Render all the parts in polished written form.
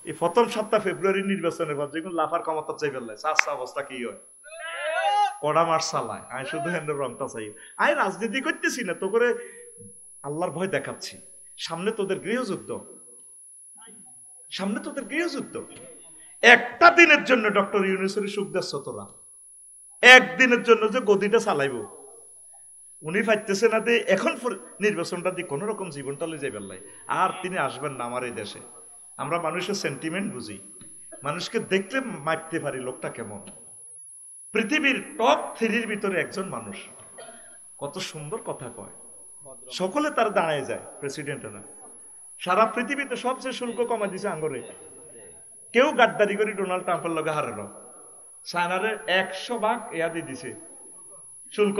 এই প্রথম 7 ফেব্রুয়ারি নির্বাচনের পর যেগুলো লাফার ক্ষমতা চাই ফেললে চাষা অবস্থা কি হয় কড়া মার চালায় আমি শুধু হেন্ডের রংটা চাই আমি রাজনীতি করতেছি না তো করে আল্লাহর ভয় দেখাচ্ছি সামনে তোদের গৃহযুদ্ধ একটা দিনের জন্য ডক্টর ইউনূসের সুখ দিচ্ছ তোরা একদিনের জন্য যে গদিটা চালাইব উনি পাইতেছে না যে এখন নির্বাচনটা দিয়ে কোন রকম জীবনটা লয়ে যাইবার লাই আর তিনি আসবেন না আমার এই দেশে আমরা মানুষের সেন্টিমেন্ট বুঝি মানুষকে দেখলে মাপতে পারি লোকটা কেমন পৃথিবীর টপ 3 ভিতরে একজন মানুষ কত সুন্দর কথা কয় সকলে তার দাঁড়ায় যায় প্রেসিডেন্টরা সারা পৃথিবীতে সবচেয়ে শুল্ক কমা দিছে আঙ্গরে কেউ গাদ্দারি করে ডোনাল্ড ট্রাম্পের লগে হারেন চায়নারে 100 ভাগ ইয়া দিয়ে দিছে শুল্ক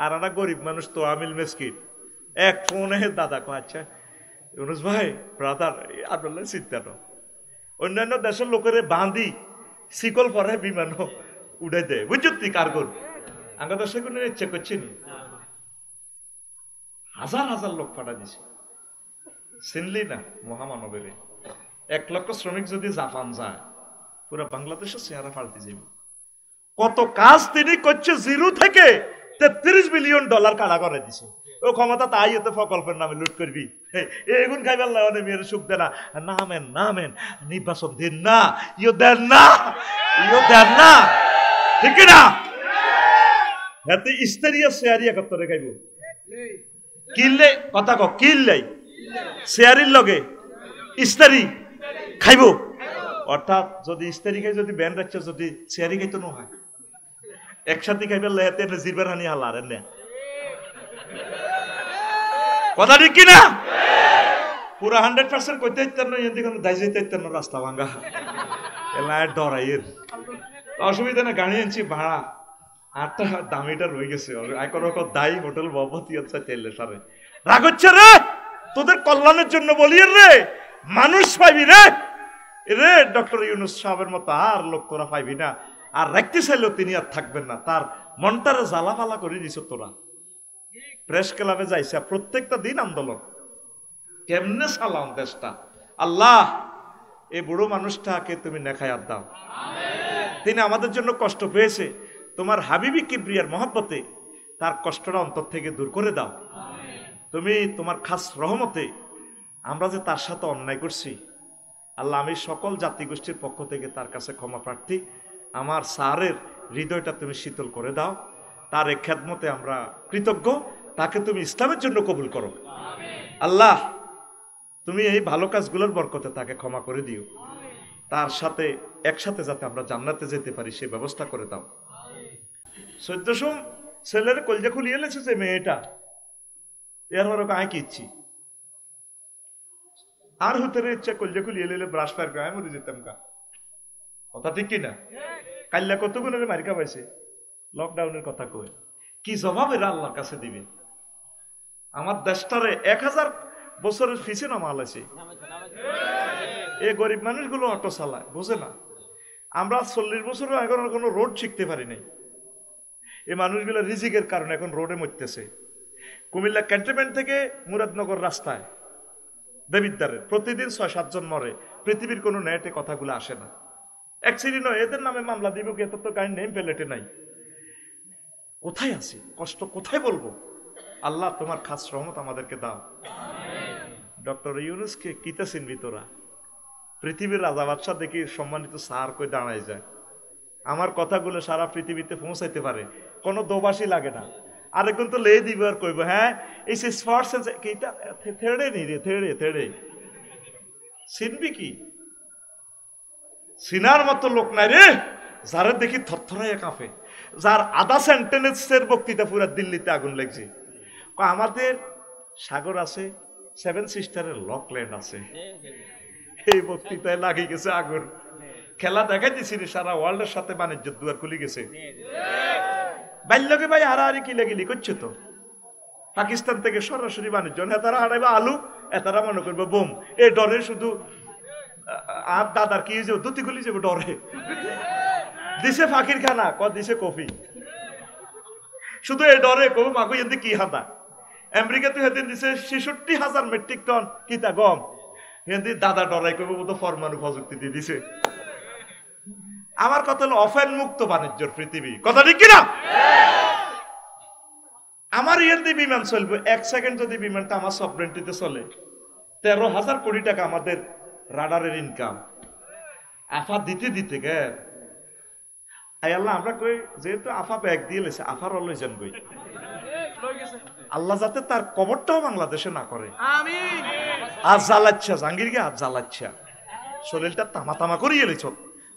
আর একটা গরিব মানুষ তো আমিল মেসকিন এক ফোনে দাদা কো আচ্ছা ইউনুস ভাই ব্রাদার আপনার চিন্তা না অন্যান্য দেশের লোকের বাঁধি শিকল পরে বিমান উড়ে দেয় বুঝছো তুই কার্গো আঙ্গা দেশে কোনো ইচ্ছা করছে নি হাজার হাজার লোক পাঠা দিছে চিনলি না মহামানবের 1 লক্ষ শ্রমিক যদি জাপান যায় পুরো বাংলাদেশের চেহারা পাল্টে যাবে কত কাজ তিনি করছে জিরো থেকে $33 বিলিয়ন কাড়া করে দিছে ও ক্ষমতা তাই হতে প্রকল্পের নামে লুট করবি এগুন খাইবার লাগে মেয়ের সুখ দে না নামেন নির্বাচন দিন না ইও দেন না ঠিক না হাতে ইস্তারিয়া শেয়ারিয়া কত খাইব কিনলে কথা ক কিনলাই শেয়ারির লগে ইস্তারি খাইব অর্থাৎ যদি ইস্তারি খাই যদি ব্যান রাখছে যদি শেয়ারি খাইতো না হয় একসাথে খাইবার লেহাতে জিরবার হানি হালার এনে কথা ঠিক কিনা পুরা 100% কইতে ইত্তার না এদিকে কোনো দাই যাইতে ইত্তার না রাস্তা ভাঙা এলা ডরাইয়ের অসুবিধা না গাড়ি আনছি ভাড়া আটটা দামিটা রয়ে গেছে এখন দায়ী হোটেল বাবতি আচ্ছা তেলে সারে রাগ হচ্ছে রে তোদের কল্যাণের জন্য বলি রে মানুষ পাইবি রে ডক্টর ইউনূস সাহেবের মতো আর লোক তোরা পাইবি না আর রাখতে চাইলেও তিনি আর থাকবেন না তার মনটারে জ্বালাফালা করে দিছ তোরা প্রেস ক্লাবে যাইছে প্রত্যেকটা দিন আন্দোলন কেমনে চালাম দেশটা আল্লাহ এই বুড়ো মানুষটাকে তুমি নেখায়াত দাও তিনি আমাদের জন্য কষ্ট পেয়েছে তোমার হাবিবি কিবরিয়ার মহব্বতে তার কষ্টটা অন্তর থেকে দূর করে দাও তুমি তোমার খাস রহমতে আমরা যে তার সাথে অন্যায় করছি আল্লাহ আমি সকল জাতিগোষ্ঠীর পক্ষ থেকে তার কাছে ক্ষমা প্রার্থী আমার স্যারের হৃদয়টা তুমি শীতল করে দাও তার এই খেদমতে আমরা কৃতজ্ঞ তাকে তুমি ইসলামের জন্য কবুল করো আল্লাহ তুমি এই ভালো কাজগুলোর বরকতে তাকে ক্ষমা করে দিও তার সাথে একসাথে যাতে আমরা জান্নাতে যেতে পারি সেই ব্যবস্থা করে দাও 1400 ছেলের কলজা খুলিয়ে এলেছে যে মেয়েটা এর আয় কি ইচ্ছি আর হতে ইচ্ছা কলজা খুলিয়ে এলে ব্রাশ ফায়ার গায়ে মরে যেতাম কা কথা ঠিক কিনা কাল্লা কতগুণের মারিকা পাইছে লকডাউনের কথা কই কি জবাব এরা আল্লাহর কাছে দিবে আমার দেশটারে 1000 বছরের ফিসে নামা আছে এই গরিব মানুষগুলো অটো চালায় বোঝে না আমরা 40 বছরও এখন কোনো রোড শিখতে পারি নাই এই মানুষগুলো রিজিকের কারণে এখন রোডে মরতেছে কুমিল্লা ক্যান্টনমেন্ট থেকে মুরাদনগর রাস্তায় দেবিদ্বারের প্রতিদিন 6-7 জন মরে পৃথিবীর কোনো নেটে কথাগুলো আসে না অ্যাক্সিডেন্ট হয় এদের নামে মামলা দিব কি এত তো কাহিনী নেই প্লেটে নাই কোথায় আছি কষ্ট কোথায় বলবো আল্লাহ তোমার খাস রহমত আমাদেরকে দাও ডক্টর ইউনূসকে কিতা চিনবি তোরা পৃথিবীর রাজা বাদশাহ দেখি সম্মানিত স্যার কই দাঁড়ায় যায় আমার কথাগুলো সারা পৃথিবীতে পৌঁছাইতে পারে কোনো দোবাসী লাগে না আরেকজন তো লে দিব আর কইব হ্যাঁ এই স্পর্টস কিটা থেড়ে নি রে থেড়ে চিনবি কি সিনার মতো লোক নাই রে যারা দেখি থরথরাইয়া কাঁপে যার আধা সেন্টেন্সের বক্তৃতা পুরা দিল্লিতে আগুন লাগছে আমাদের সাগর আছে 7 সিস্টারের লকল্যান্ড আছে এই বক্তৃতায় লাগি গেছে আগুন খেলা দেখাই দিছি সারা ওয়ার্ল্ডের সাথে বাণিজ্য দুয়ার খুলে গেছে বাল্যকে ভাই হারাহারি কিলাগিলি করছে তো পাকিস্তান থেকে সরাসরি বাণিজ্য এতারা হারাইবে আলু এতারা মনে করবে বোম এই ডরে শুধু আর দাদার কি যে দুটি খুলি যাবে ডরে দিছে ফাঁকির খানা দিছে কফি শুধু এই ডরে কবি মাগু এতে কি হাতা আমেরিকা তো হেদিন দিছে 66,000 মেট্রিক টন কিতা গম হিন্দি দাদা ডরাই করবো তো পরমাণু প্রযুক্তি দিয়ে দিছে। আমার কথা হলো অফেন মুক্ত বাণিজ্যের পৃথিবী, কথা ঠিক কিনা? আমার হিন্দি বিমান চলবে 1 সেকেন্ড যদি বিমানটা আমার সফরেন্টিতে চলে 13,000 কোটি টাকা আমাদের রাডারের ইনকাম। আফা দিতে দিতে গে আল্লাহ আমরা কই যেহেতু আফা ব্যাগ দিয়ে লেছে আফার লই যান কই, আল্লাহ যাতে তার কবরটাও বাংলাদেশে না করে। আমিন। আজ জ্বালাচ্ছা জাহাঙ্গীরকে, আজ জ্বালাচ্ছা শরীরটা তামা তামা করিয়ে লেছ।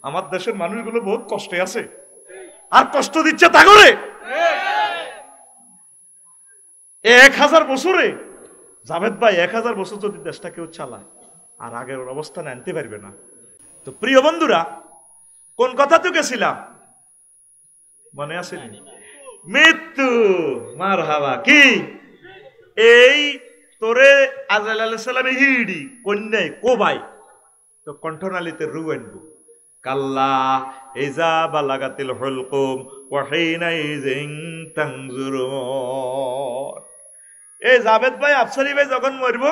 আমার দেশের মানুষগুলো বহুত কষ্টে আছে, আর কষ্ট দিচ্ছে তা করে 1000 বছরে জাভেদ ভাই 1000 বছর যদি দেশটা কেউ চালায় আর আগের অবস্থানে আনতে পারবে না। তো প্রিয় বন্ধুরা, কোন কথা তো গেছিলাম মনে আছে? মৃত্যু। মারহাবা। কি এই তোরে আজরাইল আলাইহিস সালামে হিড়ি কন্যাই কোবাই তো কণ্ঠনালীতে রু আনবো। কাল্লা ইজা বালাগাতিল হুলকুম ওয়া হিনা ইযিন তানজুরুন। এই জাভেদ ভাই আফসারি ভাই যখন মরবো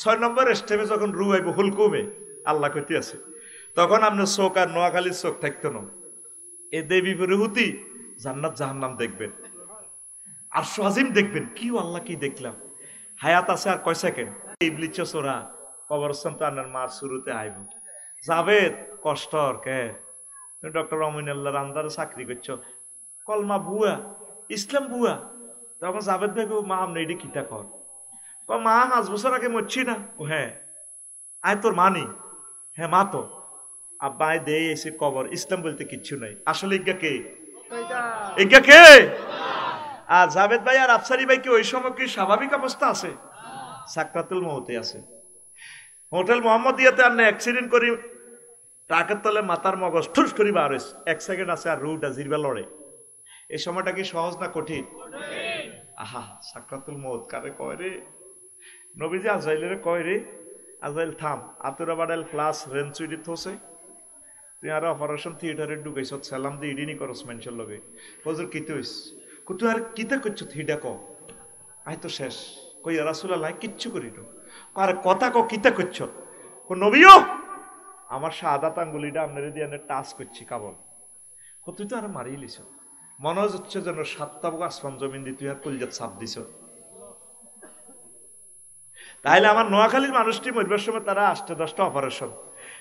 6 নম্বর স্টেপে যখন রু আইব হুলকুমে, আল্লাহ কইতে আছে তখন আপনার চোখ আর নোয়াখালীর চোখ থাকতো না। এ দেবী বিরহুতি জান্নাত জাহান্নাম দেখবেন, আর আজিম দেখবেন। কি আল্লাহ কি দেখলাম, হায়াত আছে আর কয় সেকেন্ড। ইবলিস চোরা কবরস্থান তো আনার মার শুরুতে আইব। জাভেদ কষ্টর কে তুমি ডক্টর অমিনুল্লাহর আন্দারে চাকরি করছো, কলমা বুয়া ইসলাম বুয়া। তখন জাভেদ ভাই মা আপনি এটি কিতা কর, মা 5 বছর আগে মরছি না। ও হ্যাঁ আয় তোর মানি, হ্যাঁ মা তো আব্বা আয় দে এসে কবর। ইসলাম বলতে কিচ্ছু নাই। আসলে ইজ্ঞা কে? ইজ্ঞা কে? আর জাভেদ ভাই আর আফসারি ভাই কি ওই সময় কি স্বাভাবিক অবস্থা আছে? সাকরাতুল মউতে আছে। হোটেল মোহাম্মদিয়াতে আর অ্যাক্সিডেন্ট করি ট্রাকের তলে মাথার মগজ ঠুস করি বার হয়েছে, 1 সেকেন্ড আছে আর রুটা জিরবা লড়ে। এই সময়টা কি সহজ না কঠিন? আহা সাকরাতুল মউত কারে কয় রে? নবীজি আজরাইলের কয় রে আজরাইল থাম, আতুরা বাডাল ক্লাস রেঞ্চুইডি থোসে তুই আর অপারেশন থিয়েটারে ঢুকাইছ সালাম দিয়ে ইডিনি করস মানুষের লগে। হুজুর কিতে হইস? তুই আর কিতে করছ থিডা ক আয় তো শেষ। কই রাসূলুল্লাহ কিচ্ছু করি তো আর কথা ক কিতে করছ? কো নবীও আমার শাহাদাত আঙ্গুলিটা আপনারে দিয়ে টাচ করছি কাবল। তুই তো আর মারিয়ে লিছ, মনে হচ্ছে যেন 7টা আসমান জমিন দিয়ে তুই আর কলজাত চাপ দিছ। তাইলে আমার নোয়াখালীর মানুষটি মরবার সময় তারা 8-10টা অপারেশন,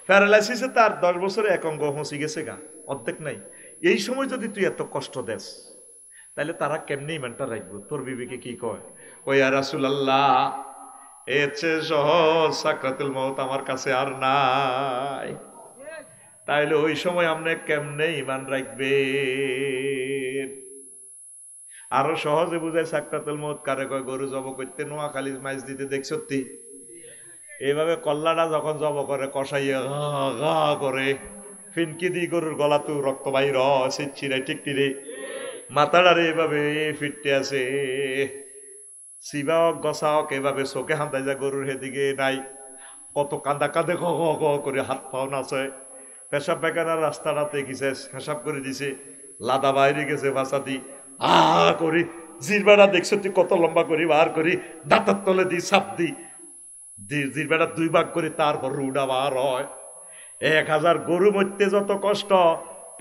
প্যারালাইসিসে তার 10 বছরে এক অঙ্গ হসি গেছে গা, অর্ধেক নাই। এই সময় যদি তুই এত কষ্ট দেস তাহলে তারা কেমনি ইমানটা রাখবো? তোর বিবেকে কি কয়? কই ইয়া রাসূলুল্লাহ এর চেয়ে সহজ সাকরাতুল মউত আমার কাছে আর নাই। তাইলে ওই সময় আপনি কেমনে ইমান রাখবে? আরো সহজে বুঝায় সাকরাতুল মউত কারে কয়? গরু জব করতে নোয়াখালী মাইজ দিতে দেখছ তুই এইভাবে কল্লাটা যখন জব করে কষাইয়া গা করে ফিনকি দি গরুর গলা তু রক্ত বাইর ছিটছিড়াই ঠিক রে মাথাটারে এভাবে ফিরতে আছে সিবাওক গসাওক এভাবে চোখে হান্দাই যা গরুর হেদিকে নাই, কত কান্দা কাঁদে গ গ করে হাত পাও নাচে। পেশাব পায়খানার রাস্তাটাতে গেছে হেসাব করে দিছে, লাদা বাইরে গেছে বাসা দি করি জিরবাটা দেখছো তুই কত লম্বা করি বার করি দাঁতার তলে দি সাপ দি জিরবাটা 2 ভাগ করে তারপর রুডা বার হয়। 1000 গরু মরতে যত কষ্ট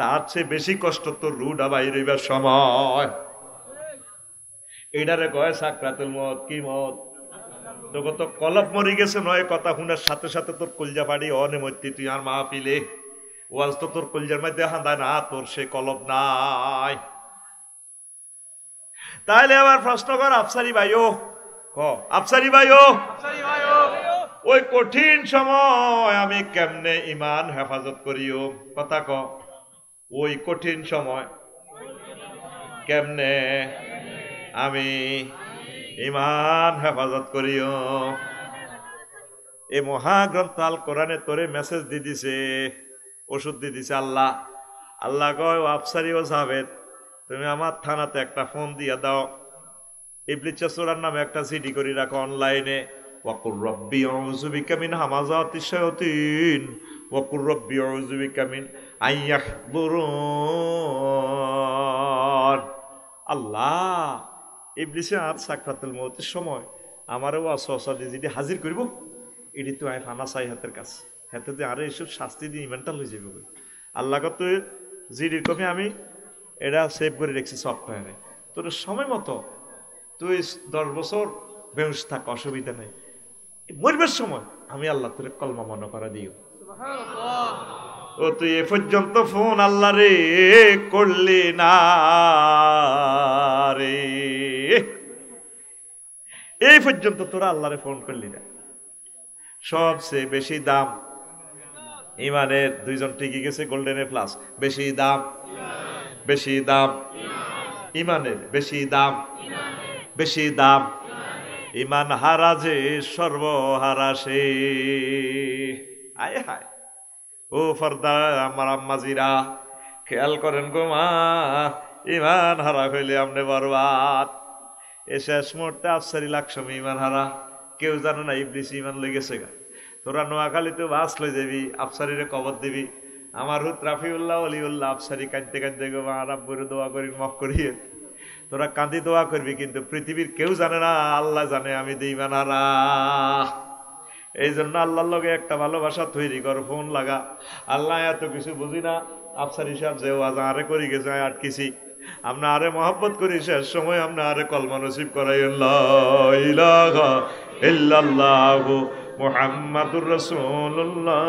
তার চেয়ে বেশি কষ্ট তোর রুডা বাইরে হইবার সময়। এটারে কয় সাকরাতুল মউত। কি মত? তোকে তো কলব মরি গেছে নয় কথা শুনার সাথে সাথে তোর কলজা বাড়ি অনে মরতি তুই আর মা পিলে ওয়াজ তো তোর কলজার মধ্যে হাঁদায় না, তোর সে কলব নাই। তাইলে আবার প্রশ্ন কর আফসারি ভাইও, ক আফসারি ভাইও, ওই কঠিন সময় আমি কেমনে ইমান হেফাজত করিও? কথা ক ওই কঠিন সময় কেমনে আমি ইমান হেফাজত করিও? এই মহাগ্রন্থ আল কোরআনে তোরে মেসেজ দি দিছে, ওষুধ দি দিছে আল্লাহ। আল্লাহ কয় আফসারি ও জাভেদ তুমি আমার থানাতে একটা ফোন দিয়া দাও, ইবলিস সূরার নামে একটা সিডি করে রাখো অনলাইনে। ওয়াকুর রব্বি আউযু বিকা মিন হামাযাতিশ শায়াতিন ওয়াকুর রব্বি আউযু বিকা মিন আইয়াহদুরুন। আল্লাহ ইবলিসে আর সাকরাতুল মউতের সময় আমারও ওয়াসওয়াসা দিয়ে যদি হাজির করব এটি তো আয় ফানা চাই হাতের কাছে হাতে দিয়ে আরে এসব শাস্তি দিয়ে ইমেন্টাল হয়ে যাবে আল্লাহ কত জিডির কমে আমি এটা সেভ করে রেখেছি সফটওয়্যারে তোর সময় মতো তুই 10 বছর বেউস থাক অসুবিধা নেই মরবার সময় আমি আল্লাহ তোর কলমা মনে করা দিও ও তুই এ পর্যন্ত ফোন আল্লাহ রে করলি না রে এই পর্যন্ত তোরা আল্লাহরে ফোন করলি না সবচেয়ে বেশি দাম ইমানের দুইজন টিকে গেছে গোল্ডেন এ প্লাস বেশি দাম ইমানের বেশি দাম ইমান হারা যে সর্বহারা সে আয় হায় ও ফর্দা আমার আম্মাজিরা খেয়াল করেন গো মা ইমান হারা হইলে আমনে বরবাদ এ শেষ মুহূর্তে আফসারি লাকসমি ইমান হারা কেউ জানো না ইবলিস ইমান লই গেছে গা তোরা নোয়াখালীতে বাস লই যাবি আফসারিরে কবর দিবি আমার হুত রাফিউল্লাহ অলিউল্লাহ আফসারি কাঁদতে কাঁদতে গো মা রাব্বুরে দোয়া করি মাফ করিয়ে তোরা কাঁদি দোয়া করবি কিন্তু পৃথিবীর কেউ জানে না আল্লাহ জানে আমি দিই ইমান হারা এই জন্য আল্লাহর লগে একটা ভালোবাসা তৈরি কর ফোন লাগা আল্লাহ এত কিছু বুঝি না আফসারি সাহেব যে ওয়াজ আরে করি গেছে আটকিছি আমরা আরে মহব্বত করি শেষ সময় আমরা আরে কলমা নসিব করাই লা ইলাহা ইল্লাল্লাহু মুহাম্মাদুর রাসূলুল্লাহ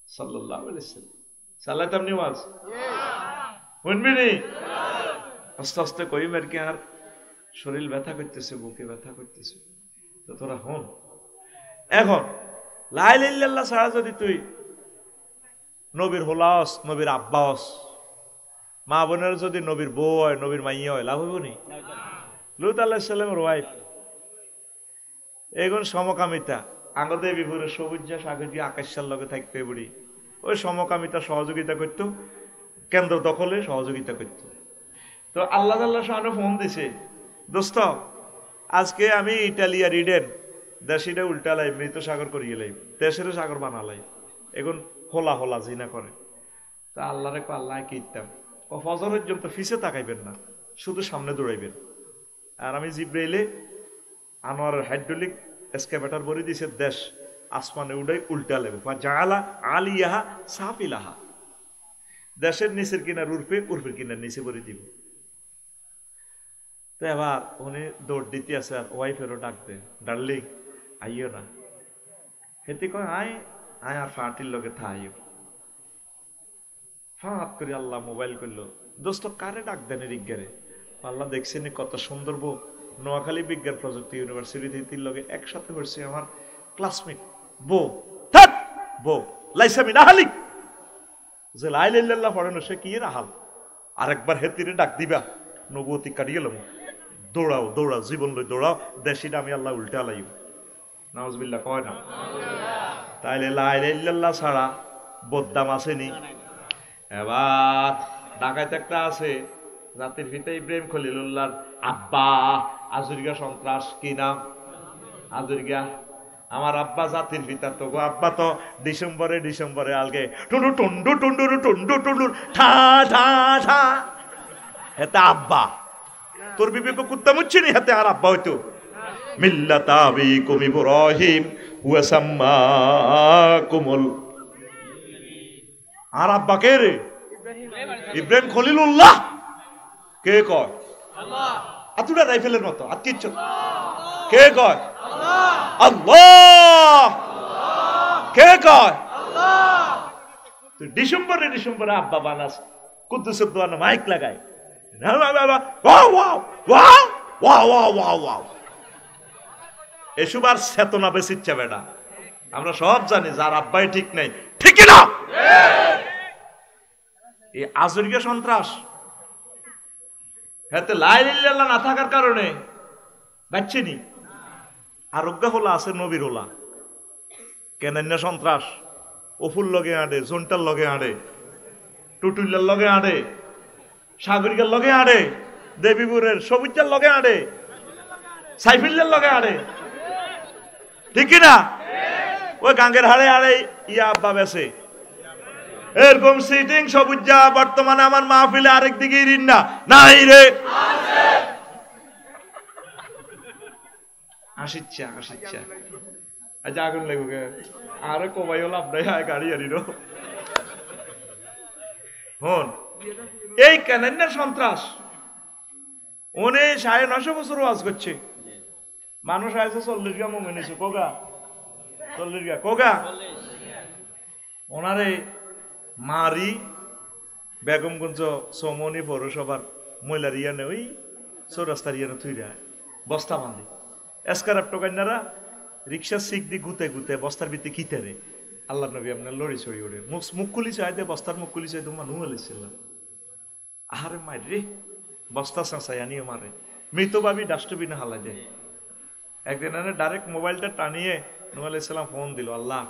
সাল্লাল্লাহু আলাইহি ওয়াসাল্লাম সালাত আপনি ওয়াজ শুনবি নি আস্তে আস্তে কই মের কি আর শরীর ব্যথা করতেছে বুকে ব্যথা করতেছে তো তোরা হন এখন লা ইলাহা ইল্লাল্লাহ ছাড়া যদি তুই নবীর হোলাস নবীর আব্বাস মা বোনের যদি নবীর বউ হয় নবীর মাইয়া হয় লাভ হইব নি লুত আলাইহিস সালামের ওয়াইফ এগুন সমকামিতা আঙ্গদে বিভুরে সবুজ সাগর দিয়ে আকাশের লগে থাকতে বুড়ি ওই সমকামিতা সহযোগিতা করতো কেন্দ্র দখলে সহযোগিতা করত তো আল্লাহ আল্লাহ শাহানু ফোন দিছে দোস্ত আজকে আমি ইটালিয়া রিডেন দেশিটা উল্টালাই মৃত সাগর করিয়ে লাই দেশের সাগর বানালাই এখন হোলা হোলা জিনা করে তা আল্লাহরে আল্লাহ কিতাম ফজর পর্যন্ত ফিসে তাকাইবেন না শুধু সামনে দৌড়াইবেন আর আমি জিব্রাইলে আনোয়ারের হাইড্রোলিক এসকেভেটর ভরে দিছে দেশ আসমানে উড়াই উল্টা লেবে জালা আলিয়াহা সাফিলাহা দেশের নিচের কিনার উর্ফের কিনার নিচে ভরে দিব তো এবার উনি দৌড় দিতে আছে আর ওয়াইফেরও ডাকতে ডার্লিং আইও না হেতি কয় আয় আয় আর ফাটির লগে থাইও ফাঁত করে আল্লাহ মোবাইল করলো দোস্ত কারে ডাক দেন রিজ্ঞারে আল্লাহ দেখছেন কত সুন্দর বউ নোয়াখালী বিজ্ঞান প্রযুক্তি ইউনিভার্সিটির লগে একসাথে করছে আমার ক্লাসমেট বউ বউ লাইসামি নাহালি যে লা ইলাহা ইল্লাল্লাহ পড়ে না সে কি রাহাল আরেকবার হেতিরে ডাক দিবা নবুয়তি কাটিয়ে গেলাম দৌড়াও দৌড়াও জীবন লই দৌড়াও দেশিটা আমি আল্লাহ উল্টা লাইব নাউজুবিল্লাহ কয় না তাইলে লা ইলাহা ইল্লাল্লাহ ছাড়া বদদাম আসেনি এবার ঢাকায় একটা আছে জাতির পিতা ইব্রাহিম খলিলুল্লাহর আব্বা আজুরিগা সন্ত্রাস কি নাম আজুরিগা আমার আব্বা জাতির পিতা তো গো আব্বা তো ডিসেম্বরে আলগে টুন্ডু টুন্ডু টুন্ডুরু টুন্ডু টুন্ডুর ঠা ঠা ঠা হেতে আব্বা তোর বিবেক কুত্তা মুচ্ছি নি হেতে আর আব্বা হইতো মিল্লাত আবিকুম ইব্রাহিম ওয়া সাম্মাকুমুল আর আব্বা কে রে ইব্রাহিম খলিলুল্লাহ কে কয় আল্লাহ আতুরা রাইফেলের মতো আর কিচ্ছু কে কয় আল্লাহ কে কয় আল্লাহ তুই ডিসেম্বরে আব্বা বানাস কুদ্দুসের দোয়ানো মাইক লাগায় এসব আর চেতনা বেশি ইচ্ছা বেটা আমরা সব জানি যার আব্বাই ঠিক নাই ঠিক না এই আজরিকা সন্ত্রাস হাতে লা ইলাহা ইল্লাল্লাহ না থাকার কারণে বাচ্চিনি আরোগ্য হলা আছে নবীর হলা কেনান্য সন্ত্রাস অফুল লগে আড়ে জন্টার লগে আড়ে টুটুল্লার লগে আড়ে সাগরিকার লগে আড়ে দেবীপুরের সবুজের লগে আড়ে সাইফুল্লার লগে আড়ে ঠিক না ওই গাঙ্গের হাড়ে আড়ে ইয়া আব্বা বেছে এরকম সিটিং সবুজা বর্তমানে আমার মাহফিলে আরেক দিকে রিন্না নাই রে আসিচ্ছা আচ্ছা আগুন লাগবে আরে কবাই হল আপনার গাড়ি আনিল হন এই ক্যালেন্ডার সন্ত্রাস ওনে 950 বছর ওয়াজ করছে মানুষ আছে 40 গা মুমিন হইছে কোগা 40 গা কোগা ওনারে মারি বেগমগঞ্জ সমনি পৌরসভার মহিলার ইয়ানে ওই চৌরাস্তার ইয়ানে থুই যায় বস্তা বান্ধি এসকারাপ টোকাইনারা রিক্সা শিখ দি গুতে বস্তার ভিত্তি খিতেরে আল্লাহ নবী আপনার লড়ি ছড়ি ওড়ে মুখ খুলি চাইতে বস্তার মুখ খুলি চাইতে মানুষ হলেছিলাম আহারে মার রে বস্তা চাঁচাই আনিয়ে মারে মৃত ভাবি ডাস্টবিনে হালা যায় একদিন এনে ডাইরেক্ট মোবাইলটা টানিয়ে নূহ আলাইহিস সালাম ফোন দিল আল্লাহ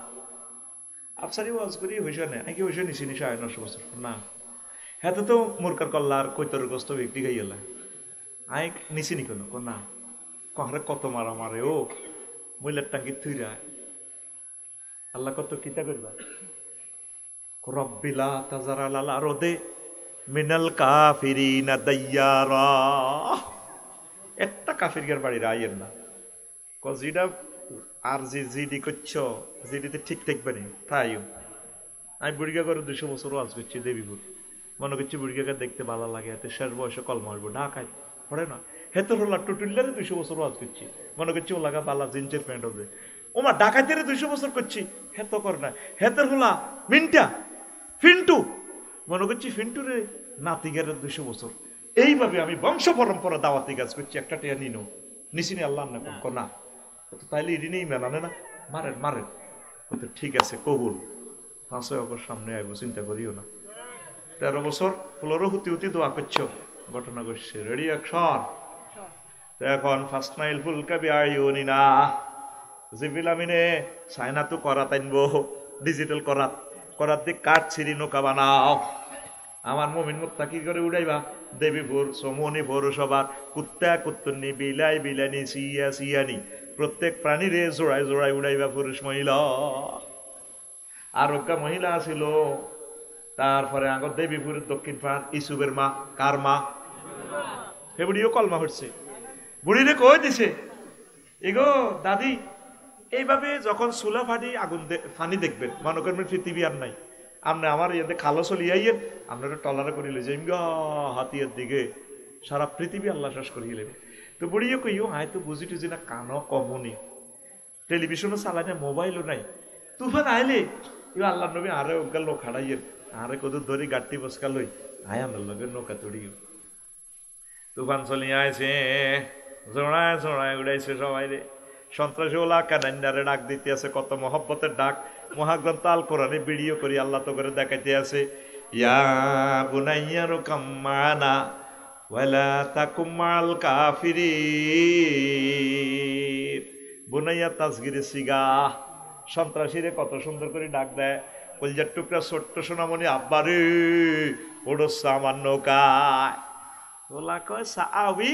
আফসারি ওয়াজ করি হইছে না নাকি হইছে নিছি 950 বছর না হ্যাঁ তো মুরকার কল্লার কৈতরগ্রস্ত ব্যক্তি গাইলা আই নিছি নি কোনো না কহরে কত মারা মারে ও মহিলার টাঙ্গি থুইরা আল্লাহ কত কিতা করবা রব্বিলা তাজারা লাল আরদে মিনাল কাফিরিনা দাইয়ারা একটা কাফিরের বাড়ি রাইয়ের না কজিটা আর জিডি করছো জিডিতে ঠিক থাকবে না তাইও আমি বুড়িগা করে 200 বছর ওয়াজ করছি দেবীপুর মনে করছি বুড়িগাকে দেখতে ভালো লাগে এতে শেষ বয়সে কলমা আসবো ঢাকায় পড়ে না হেতর হলা টুটুল্লারে 200 বছর ওয়াজ করছি মনে করছি ও লাগা বালা জিঞ্চের প্যান্ট হবে ওমা ঢাকাইতে 200 বছর করছি হেত কর না হেতর হলা মিন্টা ফিন্টু মনে করছি ফিন্টুরে নাতিগের 200 বছর এইভাবে আমি বংশ পরম্পরা দাওয়াতি কাজ করছি একটা টিয়া নিনো নিশিনি আল্লাহ না তাইলে ইডি নেই মেলানে না মারেন ঠিক আছে কবুল 5 অগস্ট সামনে আইব চিন্তা করিও না 13 বছর 15 হুতি দোয়া করছো ঘটনা ঘটছে রেডি অ্যাকশন এখন ফার্স্ট মাইল ফুলকাবি আইওনি না জিবিল আমিনে সাইনা তো করাত আনবো ডিজিটাল করাত দিয়ে কাঠ ছিড়ি নৌকা বানাও আমার মুমিন মুত্তাকি করে উড়াইবা দেবীপুর সমনি পৌরসভার কুত্তা কুত্তনি বিলাইনি সিয়ানি প্রত্যেক প্রাণীরে জোড়ায় উড়াইবা পুরুষ মহিলা আরোগ্য মহিলা ছিল তারপরে আগর দেবীপুরের দক্ষিণ পাড় ইসুবের মা কার মা হে বুড়িও কলমা হচ্ছে বুড়িরে কই দিছে এগো দাদি এইভাবে যখন চুলা ফাটি আগুন ফানি দেখবেন মনে করবেন পৃথিবী আর নাই আপনি আমার ইয়েতে খালো চলিয়াইয়েন আপনারা টলারে করিলে যে হাতিয়ার দিকে সারা পৃথিবী আল্লাহ শেষ করিয়ে নেবে তো বুড়িও কইও হাই তো বুঝি টুঝি না কানো কমনি টেলিভিশনও চালাই না মোবাইলও নাই তুফান আইলে আল্লাহ নবী আরে ওগা লোক হারাইয়েন আরে কত ধরে গাড়ি বসকা লই আয় আমার লগে নৌকা তড়িও তুফান চলিয়ে আইছে জোড়ায় উড়াইছে সবাই রে সন্ত্রাসী ওলা কানান্ডারে ডাক দিতে আছে কত মহব্বতের ডাক মহাগ্রন্থ আল কোরআনে ভিডিও করি আল্লাহ তো করে দেখাইতে আছে ইয়া বুনাইয়া রুকাম্মানা ওয়ালা তাকুমাল কাফিরিন বুনাইয়া তাসগিরে সিগা সন্ত্রাসীরে কত সুন্দর করে ডাক দেয় কলজার টুকরা ছোট্ট সোনামণি আব্বারে ওড়স আমার নৌকায় ওলা কয় সাআবি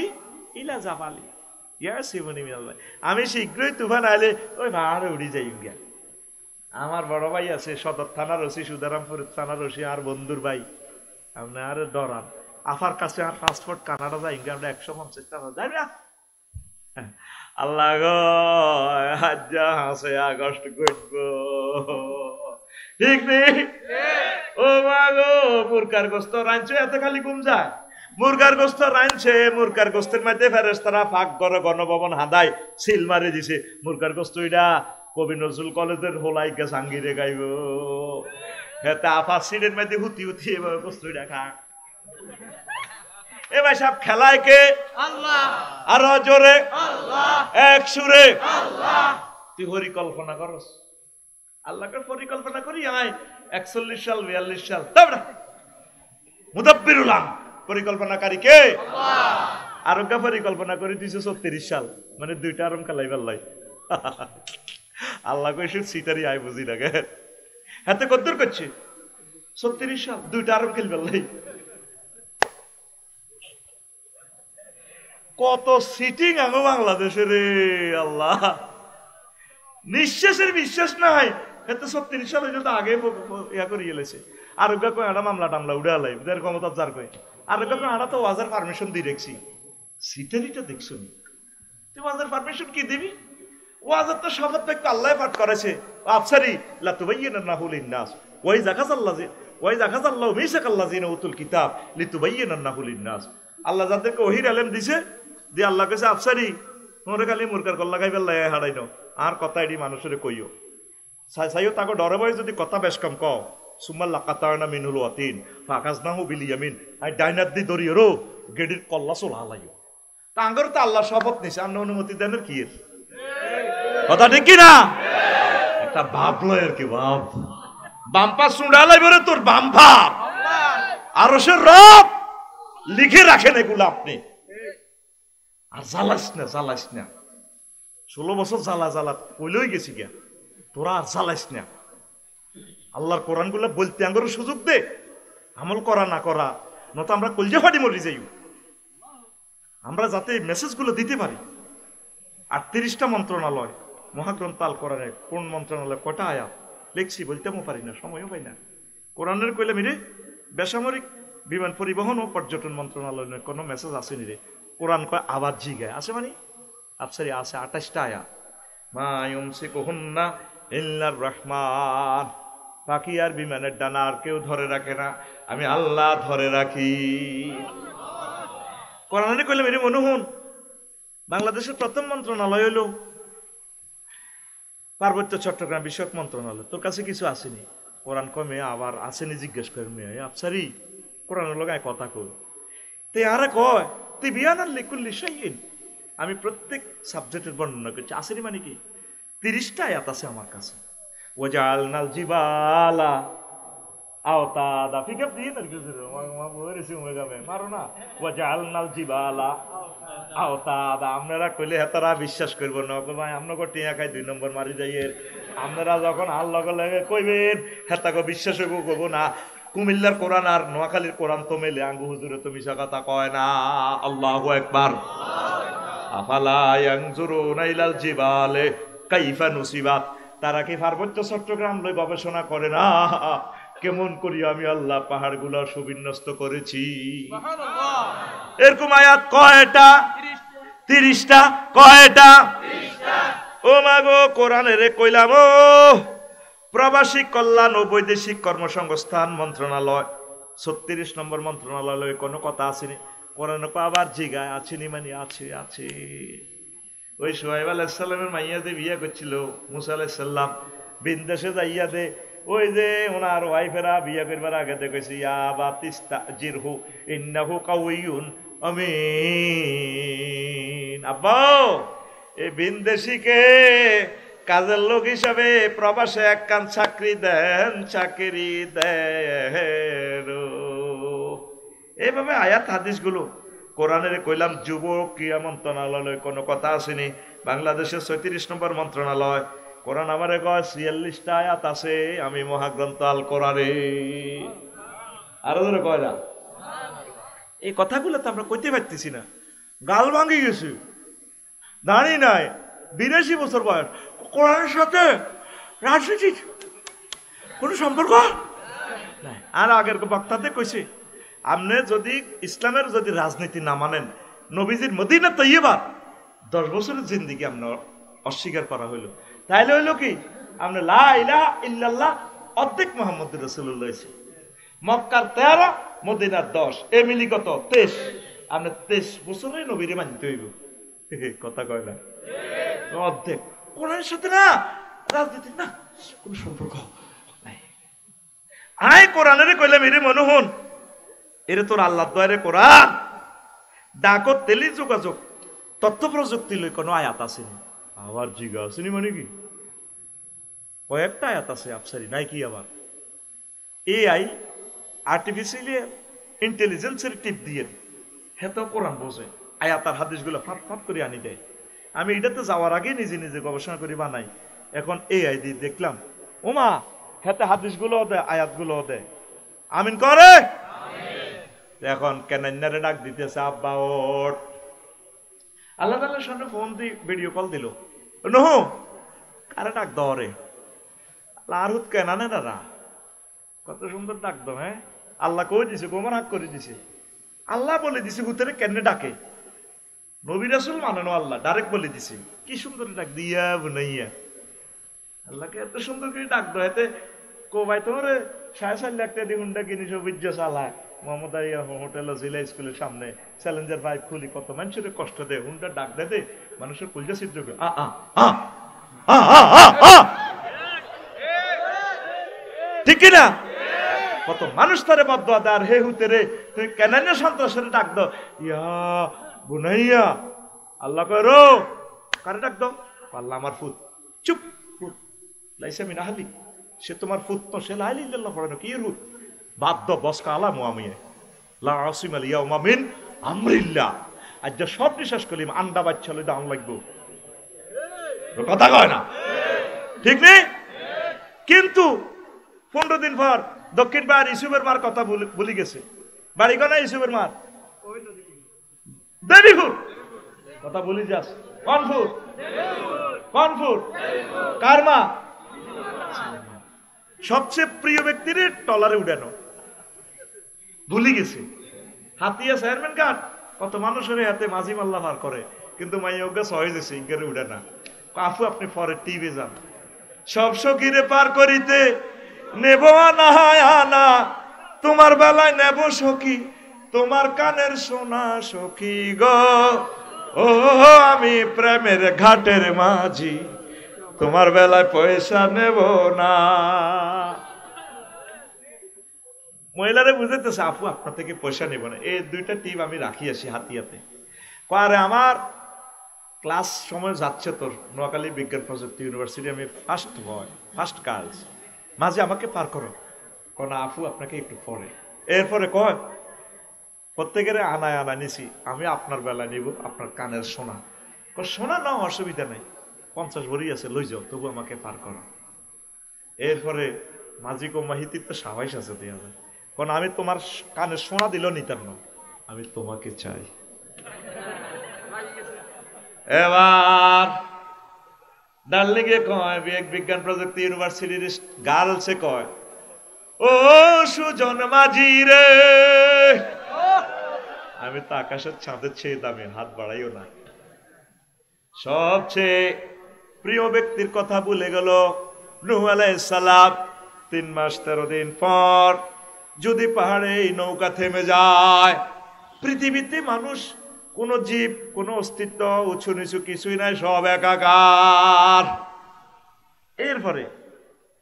ইলা জাবালি ইয়া সিমনি মিনাল্লাহ আমি শীঘ্রই তুফান আইলে ওই ভাড়ে উড়ি যাই গিয়া আমার বড় ভাই আছে সদর থানার ওসি সুদারামপুর থানার ওসি আর বন্ধুর ভাই আপনি আর ডরান আফার কাছে আর পাসপোর্ট কানাডা যাই আমরা 150 টাকা যাই না আল্লাহ গো হাজ্জা হাসে আগস্ট করবো ঠিক নেই ও মা গো মুরকার গোস্ত রাঞ্চে এত খালি ঘুম যায় মুরগার গোস্ত রাঁধছে মুরগার গোস্তের মধ্যে ফেরেশতারা ফাঁক করে গণভবন হাদায় সিল মারে দিছে মুরগার গোস্ত এটা কবি নজরুল কলেজের হোলাই গে সাঙ্গিরে গাইব হেতে আফা সিলের মধ্যে হুতি এবার গোস্ত এটা খা এ ভাই সব খেলায় কে আল্লাহ আরো জোরে আল্লাহ এক সুরে আল্লাহ তুই পরিকল্পনা করস আল্লাহকে পরিকল্পনা করি আয় 41 সাল 42 সাল তারপরে মুদাব্বিরুল আম পরিকল্পনাকারী কে আল্লাহ আরোগ্য পরিকল্পনা করে 236 সাল মানে দুইটা আরম খেলাই ফেললাই আল্লাহ কইছে সিটারি আই বুঝি লাগে হাতে কদ্দুর করছে 36 সাল দুইটা আরম খেল ফেললাই কত সিটিং আঙ্গো বাংলাদেশে রে আল্লাহ নিঃশ্বাসের বিশ্বাস নাই এত 36 সাল হইলে তো আগে ইয়া করে গেলেছে আরোগ্য কই আড়া মামলা টামলা উড়ে আলাই যার ক্ষমতা যার কই আরোগ্য কই আড়া তো ওয়াজার পারমিশন দিয়ে রেখছি সিটারিটা দেখছো তুই ওয়াজার পারমিশন কি দিবি ওয়াজের তো শপথ বাক্য আল্লাহ পাঠ করেছে, আফসারি লা তুবাইয়িনান্নাহু লিন-নাস ওয়া ইযা খাযাল্লাহু মিসাকাল্লাযিনা উতুল কিতাব লিতুবাইয়িনান্নাহু লিন-নাস। আল্লাহ যাদেরকে ওহীর ইলম দিছে, দিয়ে আল্লাহ কইছে আফসারি তোমরা খালি মুরকার কল লাগাই ফেললাই হারাইনো, আর কথা এডি মানুষের কইও সাইও তাকে ডরে ভয়ে যদি কথা বেশ কম কও, সুম্মা লাকাতানা মিনহুল ওয়াতিন ফাকাজনাহু বিল ইয়ামিন, আই ডাইনার দি দরিয়রো গেডির কল্লা চলা লাইও। তা আঙ্গর তো আল্লাহ শপথ নিছে, আপনি অনুমতি দেন কি এর কথা ঠিক কি না? একটা ভাবলো আর কি ভাব বাম্পা সুন্ডা লাইব রে তোর বাম্পা, আরো সে রব লিখে রাখেন এগুলো আপনি। আর জ্বালাস না 16 বছর জ্বালা কইলেই গেছি গিয়া, তোরা আর জ্বালাস না। আল্লাহর কোরআন গুলা বলতে আঙ্গর সুযোগ দে, আমল করা না করা নত আমরা কলজে ফাটি মরি যাই, আমরা যাতে মেসেজ গুলো দিতে পারি। 38টা মন্ত্রণালয় মহাগ্রন্থ আল কোরআনে, কোন মন্ত্রণালয় কটা আয়াত লিখছি বলতেও পারি না, সময়ও পাই না। কোরআনের কইলে মিরে বেসামরিক বিমান পরিবহন ও পর্যটন মন্ত্রণালয়ের কোনো মেসেজ আসেনি রে। কোরআন কয় আবার জিগায় আছে মানে আফসারি আছে 28টা আয়াত। মা ইউমসিকুহুন্না ইল্লার রহমান, পাখি আর বিমানের ডানা আর কেউ ধরে রাখে না, আমি আল্লাহ ধরে রাখি। কোরআনে কইলে মেরে মনোহন বাংলাদেশের প্রথম মন্ত্রণালয় হলো পার্বত্য চট্টগ্রাম বিষয়ক মন্ত্রণালয়। তোর কাছে কিছু আসেনি? কোরআন কমে আবার আসেনি জিজ্ঞেস করে মেয়ে আফসারি কোরআনের লগায় কথা কই তে আরে কয় তুই বিয়ানার লিকুল্লি শাইইন, আমি প্রত্যেক সাবজেক্টের বর্ণনা করছি। আসেনি মানে কি 30টা আয়াত আছে আমার কাছে। ওয়াজালনাল জিবালা আওতাদা পিকআপ দিয়ে তার কিছু বলেছি মেগামে মারো না। ওয়াজালনাল জিবালা আওতাদা, আপনারা কইলে হেতারা বিশ্বাস করবো না, ভাই আপনাকে টিয়া খাই 2 নম্বর মারি যাই। আপনারা যখন আর লগে লগে কইবেন হেতাকে বিশ্বাস করবো না। কুমিল্লার কোরআন আর নোয়াখালীর কোরআন তো মেলে, আঙ্গু হুজুরে তো মিশা কথা কয় না। আল্লাহু আকবার। আফালা ইয়ানজুরুনা ইলাল জিবালে কাইফা নুসিবাত, তারা কি পার্বত্য চট্টগ্রাম লই গবেষণা করে না কেমন করি আমি আল্লাহ পাহাড়গুলো সুবিন্যস্ত করেছি। এরকম আয়াত কয়টা? 30টা। কয়টা? ও মাগো কোরআনের কইলাম ও প্রবাসী কল্যাণ ও বৈদেশিক কর্মসংস্থান মন্ত্রণালয় 36 নম্বর মন্ত্রণালয় কোনো কথা আসেনি। কোরআন আবার জিগায় আছেনি মানে আছে। ওই সোহাইব আলাইহিস সালামের মাইয়া যে বিয়ে করছিল মুসা আলাইহিস সালাম, বিদেশে যাইয়া দে ওই যে ওনার ওয়াইফেরা বিয়ে করবার আগে দেখেছি ইয়া বাতিস্তাজিরহু ইন্নাহু কাউইয়ুন আমিন। আব্বা এই বিদেশিকে কাজের লোক হিসাবে প্রবাসে একখান চাকরি দেন। এইভাবে আয়াত হাদিসগুলো কোরআনের কইলাম। যুব ক্রীড়া মন্ত্রণালয় কোনো কথা আসেনি। বাংলাদেশের 36 নম্বর মন্ত্রণালয় কোরআন আমারে কয় 46টা আয়াত আছে আমি মহাগ্রন্থ আল কোরআনে। আরো ধরে কয় না এই কথাগুলো তো আমরা কইতে পারতেছি না, গাল ভাঙি গেছি, দাঁড়ি নাই 82 বছর বয়স। কোরআনের সাথে রাজনীতির কোনো সম্পর্ক নাই। আর আগের বক্তাতে কইছি আপনি যদি ইসলামের যদি রাজনীতি না মানেন, নবীজির মদিনা তৈয়বা 10 বছরের জিন্দিগি আপনার অস্বীকার করা হইল, তাইলে হইল কি আপনি লা ইলাহা ইল্লাল্লাহ অর্ধেক মুহাম্মদুর রাসূলুল্লাহ। মক্কার 13 মদিনার 10 এ মিলি কত 23। আপনি 23 বছরে নবীরে মানতে হইব। কথা কয় না অর্ধেক। কোরআনের সাথে না রাজনীতি না কোনো সম্পর্ক নাই। আয় কোরআনের কইলে মেরে মনোহন এরে তোর আল্লাহ দয়ারে কোরআন ডাকত তেলি যোগাযোগ তথ্য প্রযুক্তি লই কোনো আয়াত আসেনি। আবার জিগা আসেনি মানে কি কয়েকটা আয়াত আছে আফসারি নাই কি আবার এআই আর্টিফিশিয়াল ইন্টেলিজেন্সের টিপ দিয়ে হেতো কোরআন বোঝে, আয়াত আর হাদিসগুলো ফাট ফাট করে আনি দেয়। আমি এটাতে যাওয়ার আগে নিজে নিজে গবেষণা করে বানাই। এখন এআই দিয়ে দেখলাম ওমা হেতে হাদিসগুলো দেয় আয়াতগুলো দেয়। আমিন করে। এখন কেনারে ডাক দিতেছে আব্বা ওঠ। আল্লাহ তাআলার সামনে ফোন দিয়ে ভিডিও কল দিল, নহু কারে ডাক দরে লারুত কেনানে দাদা কত সুন্দর ডাক দাও। হ্যাঁ আল্লাহ কই দিছে, গোমর হাক করে দিছে। আল্লাহ বলে দিছে হুতেরে কেন ডাকে, নবী রাসূল মানে না, আল্লাহ ডাইরেক্ট বলে দিছে। কি সুন্দর ডাক দিয়া বুনাইয়া, আল্লাহকে এত সুন্দর করে ডাক দো এতে কোবাই তোমার 4.5 লাখ টাকা দ্বিগুণটা কিনি সৌবিজ্য চালায় মোহাম্মদ আলিয়া হোটেল জিলা স্কুলের সামনে চ্যালেঞ্জার পাইপ খুলি কত মানুষের কষ্ট দেয়, হুন্ডা ডাক দে মানুষের কলজা ছিদ্র করে ঠিক কিনা? কত মানুষ তারে বদয়া দেয়, আর হে হুতে রে তুই কেন সন্ত্রাসের ডাক দাও, ইয়া বুনাইয়া আল্লাহ কয় রো কারে ডাক দাও, আল্লাহ আমার ফুত, চুপ ফুত লাইসা মিনা হালি, সে তোমার ফুত তো সে লাইলি ইল্লাল্লাহ পড়ে না, কি রুত বাদ্য বসকা আলা মুআমিয়া লা আসিম আল ইয়াউমা মিন আমরিল্লাহ। আজ যে সব বিশ্বাস করিম আন্ডা বাচ্চা লই দাম লাগবো, কথা কয় না ঠিক নেই? কিন্তু 15 দিন পর দক্ষিণ পাড়ার ইসুফের মার কথা ভুলি গেছে, বাড়ি কোনা ইসুফের মার দেবীপুর, কথা ভুলি যাস কনফুর কনফুর কার মা? সবচেয়ে প্রিয় ব্যক্তির টলারে উঠানো ভুলি গেছে। হাতিয়া চেয়ারম্যান কার্ড কত মানুষের হাতে মাঝি মাল্লা পার করে, কিন্তু মাইয়া অজ্ঞা সহজ গেছে ইঙ্গারে উঠে না। আপু আপনি পরে টিভি যান, সব সখীরে পার করিতে নেব আনা আনা, তোমার বেলায় নেব সখী তোমার কানের সোনা সখী গো, ও আমি প্রেমের ঘাটের মাঝি তোমার বেলায় পয়সা নেব না। মহিলারে বুঝাইতেছে আপু আপনার থেকে পয়সা নেব না, এই দুইটা টিপ আমি রাখি আসি হাতিয়াতে। আরে আমার ক্লাস সময় যাচ্ছে তোর নোয়াখালী বিজ্ঞান প্রযুক্তি ইউনিভার্সিটি, আমি ফার্স্ট বয় ফার্স্ট গার্লস, মাঝে আমাকে পার করো, কোন আপু আপনাকে একটু পরে, এরপরে কয় প্রত্যেকের আনায় আনা নিছি, আমি আপনার বেলা নিব আপনার কানের সোনা, সোনা নাও অসুবিধা নেই 50 ভরি আছে লই যাও, তবু আমাকে পার করো। এরপরে মাঝি কো মাহিতির তো সাবাইশ আছে দেওয়া যায়, কারণ আমি তোমার কানের সোনা দিল নিতাম না, আমি তোমাকে চাই। এবার ডার্লিংয়ে কয় বিজ্ঞান প্রযুক্তি ইউনিভার্সিটির গার্লসে কয় ও সুজন মাঝি রে, আমি তো আকাশের চাঁদের চেয়ে দামি, হাত বাড়াইও না। সবচেয়ে প্রিয় ব্যক্তির কথা ভুলে গেল নূহ আলাইহিস সালাম। 3 মাস 13 দিন পর যদি পাহাড়ে এই নৌকা থেমে যায়, পৃথিবীতে মানুষ কোন জীব কোন অস্তিত্ব উঁচু নিচু কিছুই নাই, সব একাকার। এরপরে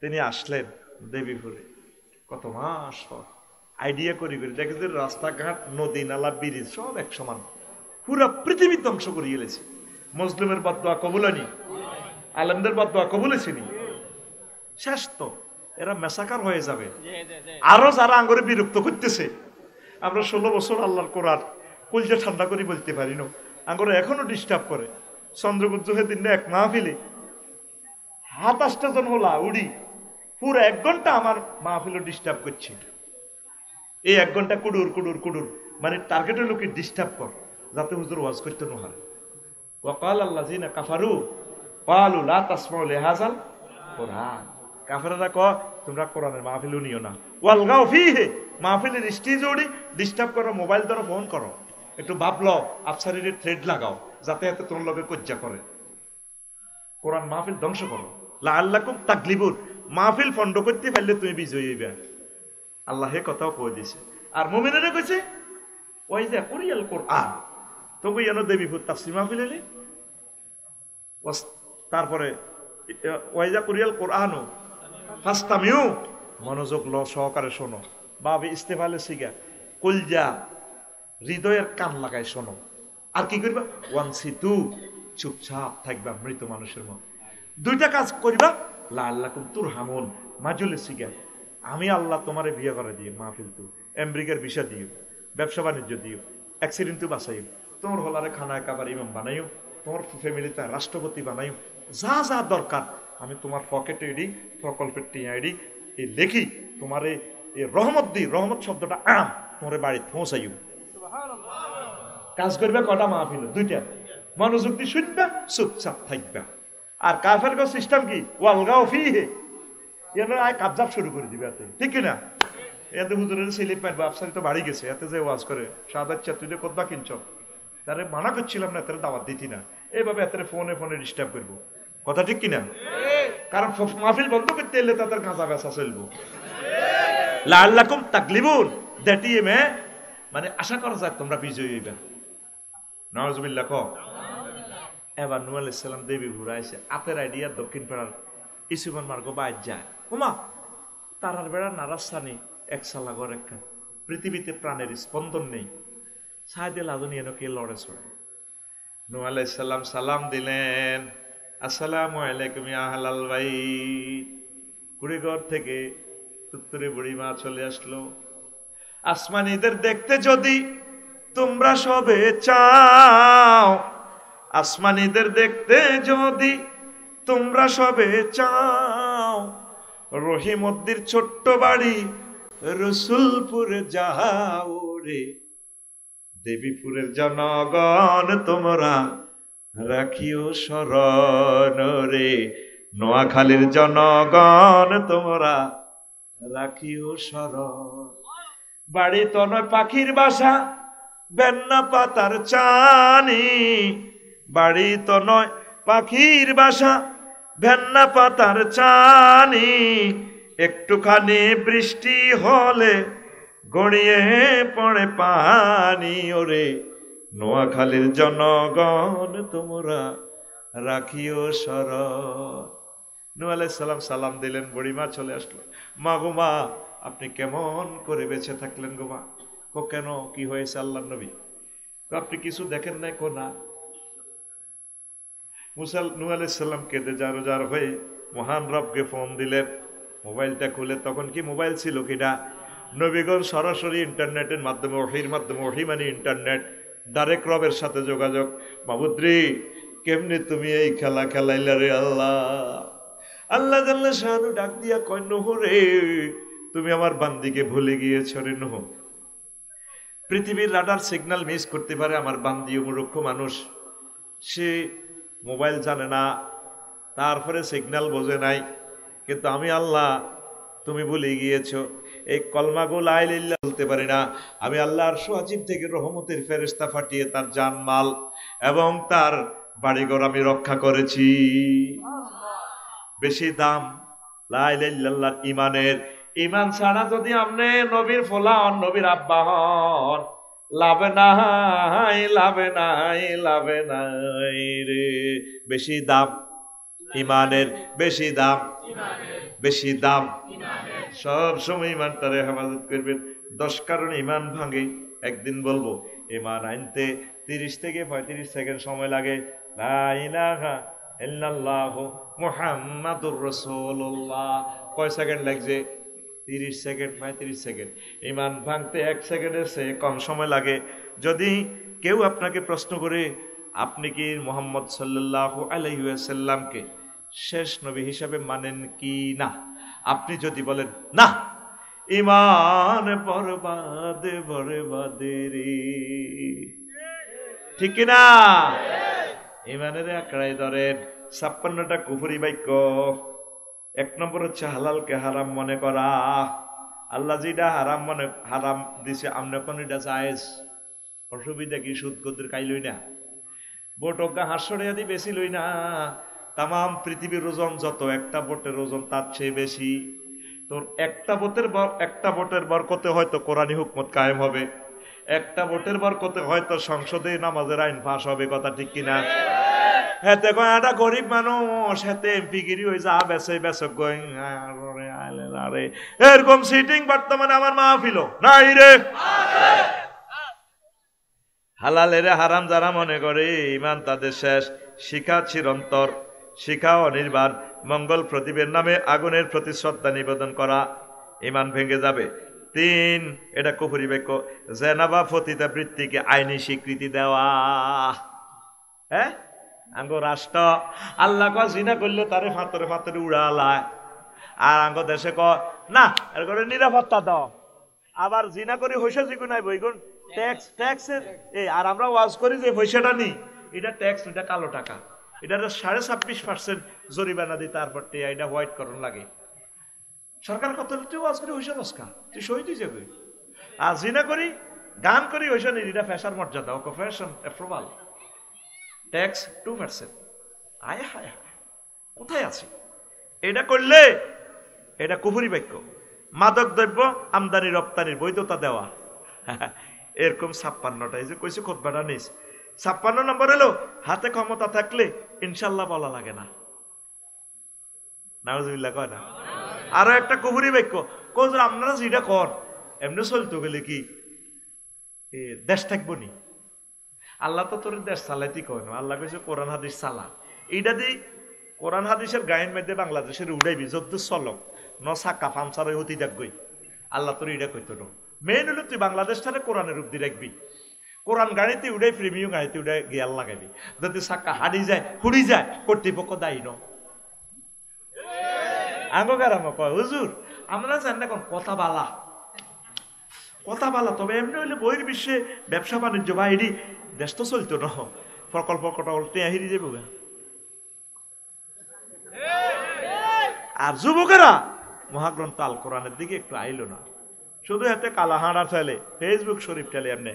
তিনি আসলেন দেবীপুরে, কত মাস পর আইডিয়া করি দেখে যে রাস্তাঘাট নদী নালা ব্রিজ সব এক সমান, পুরো পৃথিবী ধ্বংস করে গেলেছে। মুসলিমের বদদোয়া কবুলানি, আলেমদের বদদোয়া কবুলেছিনি, শেষ তো এরা মেসাকার হয়ে যাবে। আরো যারা আঙ্গরে বিরক্ত করতেছে, আমরা 16 বছর আল্লাহর কোরআন কলজা ঠান্ডা করে বলতে পারি না, আঙ্গরে এখনো ডিস্টার্ব করে। চন্দ্রগুজ্জের দিন এক মাহফিলে 27টা জন হলা উড়ি পুরো 1 ঘন্টা আমার মাহফিলে ডিস্টার্ব করছে। এই 1 ঘন্টা কুডুর কুডুর কুডুর, মানে টার্গেটের লোকে ডিস্টার্ব কর যাতে হুজুর ওয়াজ করতে না হয়। ওয়াকাল আল্লাযিনা কাফারু ক্বালু লা তাসমাউ লিহাযাল কুরআন, কাফেররা কয় তোমরা কোরআনের মাহফিল নিও না। ওয়ালগাউ ফীহি, মাহফিলের স্টেজ ওড়ি ডিস্টার্ব করো, মোবাইল ধরো, ফোন করো, একটু ভাবলো আফসারির থ্রেড লাগাও যাতে এত তোর লগে কজ্জা করে, কোরআন মাহফিল ধ্বংস করো। লাআল্লাকুম তাগলিবুন, মাহফিল ফন্ড করতে পারলে তুমি বিজয়ী হইবে। আল্লাহ হে কথাও কই দিছে। আর মুমিনেরা কইছে ওয়াইজা কুরিয়াল কোরআন, তবু যেন দেবীপুর তাফসীর মাহফিল হইলে, তারপরে ওয়াইজা কুরিয়াল কোরআন ফাস্তামিউ, মনোযোগ ল সহকারে শোনো, বাবে ইস্তেফালে শিখা কলজা হৃদয়ের কান লাগায় শোনো। আর কি করবা ওয়ানসিতু, চুপচাপ থাকবা মৃত মানুষের মতো। 2টা কাজ করবা, লাআল্লাকুম তুরহামুন, মাজুলে শিখা আমি আল্লাহ তোমারে বিয়ে করে দিই, মাহফিল তু আমেরিকার ভিসা দিও, ব্যবসা বাণিজ্য দিও, অ্যাক্সিডেন্ট তু বাঁচাইও, তোমার হলারে খানায় কাবার ইমাম বানাইও, তোমার ফ্যামিলিতে রাষ্ট্রপতি বানাইও, যা যা দরকার আমি তোমার পকেটে এডি প্রকল্পের টিআইডি এই লেখি তোমার এই রহমত দিই, রহমত শব্দটা তোমার বাড়ি পৌঁছাইও। কাজ করবে কটা মাহফিল? 2টা, মনোযোগ দিয়ে শুনবা, চুপচাপ থাকবা। আর কাফের সিস্টেম কি ওয়ালগাউ ফীহি, এরা আয় কাবজাব শুরু করে দিবে এতে, ঠিক কিনা? এতে হুজুরের ছেলে পাইবা আফসারি তো বাড়ি গেছে, এতে যে ওয়াজ করে সাদাচ্ছা তুই কোথা কিনছ, তারে মানা করছিলাম না, তারা দাওয়াত দিতি না, এইভাবে এত ফোনে ফোনে ডিস্টার্ব করবো, কথা ঠিক কিনা? কারণ মাহফিল বন্ধ করতে এলে তাদের গাঁজা বেচা চলবো। লাআল্লাকুম তাগলিবুন, দ্যাট ইয়ে মানে আশা করা যায় তোমরা বিজয়ী হইবে। নাউজুবিল্লাহ ক। এবার নূহ আলাইহিস সালাম দেবী ঘুরাইছে আতের আইডিয়া দক্ষিণ পাড়ার ইসুমান মার্গ বাইর যায়। ওমা তারার বেড়া নারাস্তানি এক সালা ঘর একটা পৃথিবীতে প্রাণের স্পন্দন নেই, সাইদে লাদুনি এনো কে লড়ে ছড়ে। নূহ আলাইহিস সালাম সালাম দিলেন, আসসালামু আলাইকুম ইয়া আহলাল বাইত। কুড়িঘর থেকে তুত্তুরে বুড়ি মা চলে আসলো। আসমানীদের দেখতে যদি তোমরা সবে চাও, আসমানীদের দেখতে যদি তোমরা সবে চাও, রহিমদ্দির ছোট্ট বাড়ি রসুলপুরে যাও রে। দেবীপুরের জনগণ তোমরা রাখিও শরণ রে। নোয়াখালীর জনগণ তোমরা রাখিও শরণ। বাড়ি তো নয় পাখির বাসা, বেন্না পাতার চানি। বাড়ি তো নয় পাখির বাসা, ভেন্না পাতার চানি। একটুখানি বৃষ্টি হলে গড়িয়ে পড়ে পানি ওরে। নোয়াখালীর জনগণ তোমরা রাখিও শরণ। নূহ আলাইহিস সালাম সালাম দিলেন, বুড়িমা চলে আসলো। মা গো মা, আপনি কেমন করে বেঁচে থাকলেন গো মা? কো কেন, কি হয়েছে আল্লাহর নবী? আপনি কিছু দেখেন নাই? কো না। নূহ আলাইহিস সালাম কেঁদে জারো জার হয়ে মহান রবকে ফোন দিলেন। মোবাইলটা খুলে, তখন কি মোবাইল ছিল কিনা, নবীগণ সরাসরি ইন্টারনেটের মাধ্যমে, ওহীর মাধ্যমে, ওহী মানে ইন্টারনেট, ডাইরেক্ট রবের সাথে যোগাযোগ। মাবুদ্রি কেমনি তুমি এই খেলা খেলাইলা রে আল্লাহ? আল্লাহ জাল্লা শানু ডাক দিয়া কয়, নূহ রে তুমি আমার বান্দিকে ভুলে গিয়েছ রে নূহ। পৃথিবীর রাডার সিগন্যাল মিস করতে পারে, আমার বান্দি মূর্খ মানুষ, সে মোবাইল জানে না, তারপরে সিগন্যাল বোঝে নাই, কিন্তু আমি আল্লাহ তুমি ভুলে গিয়েছো। এই কলমাগুলো লা ইলাহা ইল্লাল্লাহ বলতে পারি না, আমি আল্লাহর আরশ আজিম থেকে রহমতের ফেরেশতা পাঠিয়ে তার জানমাল এবং তার বাড়িঘর আমি রক্ষা করেছি। বেশি দাম লা ইলাহা ইল্লাল্লাহ ইমানের। ইমান ছাড়া যদি আপনি নবীর ফোলা হন, নবীর আব্বা হন, লাভে নাই, লাভে নাই, লাভে নাই রে। বেশি দাম ইমানের, বেশি দাম, বেশি দাম। সব সময় ইমানটারে হেফাজত করবেন। 10 কারণে ইমান ভাঙে, একদিন বলবো। ইমান আনতে 30 থেকে 35 সেকেন্ড সময় লাগে। লা ইলাহা ইল্লাল্লাহু মুহাম্মাদুর রাসূলুল্লাহ। কয় সেকেন্ড লাগছে? 30 সেকেন্ড, 35 সেকেন্ড। ইমান ভাঙতে 1 সেকেন্ডের চেয়ে কম সময় লাগে। যদি কেউ আপনাকে প্রশ্ন করে আপনি কি মুহাম্মদ সাল্লাল্লাহু আলাইহি ওয়াসাল্লামকে শেষ নবী হিসাবে মানেন কি না, আপনি যদি বলেন না, ইমান বরবাদে বরবাদে রে, ঠিক কিনা? ইমানের আঁকড়াই ধরেন 56টা কুফরি বাক্য। 1 নম্বর হচ্ছে হালালকে হারাম মনে করা। আল্লাহ যেটা হারাম দিছে আমরা কোন এটা জায়েজ, অসুবিধা কি? সুদ গদের খাই লই না, বোটকা হাস্যরে আদি বেশি লই না। তাম পৃথিবীর ওজন যত, একটা বোটের ওজন তার চেয়ে বেশি। তোর একটা বোটের বরকতে হয়তো কোরআনী হুকমত কায়েম হবে, একটা বোটের বরকতে হয়তো সংসদে নামাজের আইন ফাঁস হবে, কথা ঠিক কিনা? হেতে কয় একটা গরিব মানুষ, হেতে এমপিগিরি হয়ে যা বেছে বেচক গই আরে এরকম সিটিং বর্তমানে আমার মাহফিল নাই রে। হালালের হারাম যারা মনে করে ইমান তাদের শেষ। শিখা চিরন্তর, শিখা অনির্বাণ। মঙ্গল প্রদীপের নামে আগুনের প্রতি শ্রদ্ধা নিবেদন করা, ইমান ভেঙে যাবে। 3, এটা কুফরি বাক্য, জেনাবা ফতিতা বৃত্তিকে আইনি স্বীকৃতি দেওয়া। হ্যাঁ, আঙ্গ রাষ্ট্র আল্লাহ ক জিনা করলে তারে ফাতরে ফাতরে উড়ালায়, আর আঙ্গ দেশে ক না এর করে নিরাপত্তা দাও। আবার জিনা করি হইসা জিগু নাই বইগুন ট্যাক্স, ট্যাক্সের এই, আর আমরা ওয়াজ করি যে পয়সাটা নি, এটা ট্যাক্স, এটা কালো টাকা, এটা 26.5% জরিমানা দিই, তারপর এটা হোয়াইট করণ লাগে। সরকার কত ওয়াজ করি হইসা দশকা, তুই সই তুই যাবে। আর জিনা করি গান করি হইসা নি, এটা ফ্যাশন মর্যাদা, ফ্যাশন অ্যাপ্রুভাল। ট্যাক্স 2%। আয় হায় হায়, কোথায় আছে? এটা করলে এটা কুফরি বাক্য। মাদক দ্রব্য আমদানি রপ্তানির বৈধতা দেওয়া, এরকম 56টা। এই যে কইছে খুতবাটা নিস 56 নম্বর এলো, হাতে ক্ষমতা থাকলে ইনশাল্লাহ বলা লাগে না। নাউজুবিল্লাহ কয় না? আরো একটা কুফরি বাক্য, কোজ আপনারা যেটা কর এমনি চলতে গেলে কি দেশ থাকবো নি? আল্লাহ তো তোর দেশ চালাইতে কয় না, আল্লাহ কইছে কোরআন হাদিস চালা। এইটা দি কোরআন হাদিসের গায়ের মধ্যে বাংলাদেশের উড়াইবি যদ্দু চলক ন সাক্কা পামসার হতি দেখবই। আল্লাহ তোর এটা কইতো না। মেইন হলো তুই বাংলাদেশটারে কোরআনের রূপ দিয়ে রাখবি। কোরআন গাড়িতে উড়াই প্রেমিও গাড়িতে উড়াই গিয়াল লাগাবি। যদি সাক্কা হাড়ি যায় হুড়ি যায় কর্তৃপক্ষ দায়ী ন। আগোগার আমা কয় হুজুর আমরা জানি না কোন কথা বালা, কথা বালা, তবে এমনি হইলে বইয়ের বিশ্বে ব্যবসা বাণিজ্য বা এটি দেশ তো চলতো না। প্রকল্প কটকলতে আহিরি যাবো। আর যুবকেরা মহাগ্রন্থ আল কোরআনের দিকে একটু আইলো না, শুধু হাতে কালাহাড়া ঠেলে, ফেসবুক শরীফ ঠেলে, এমনি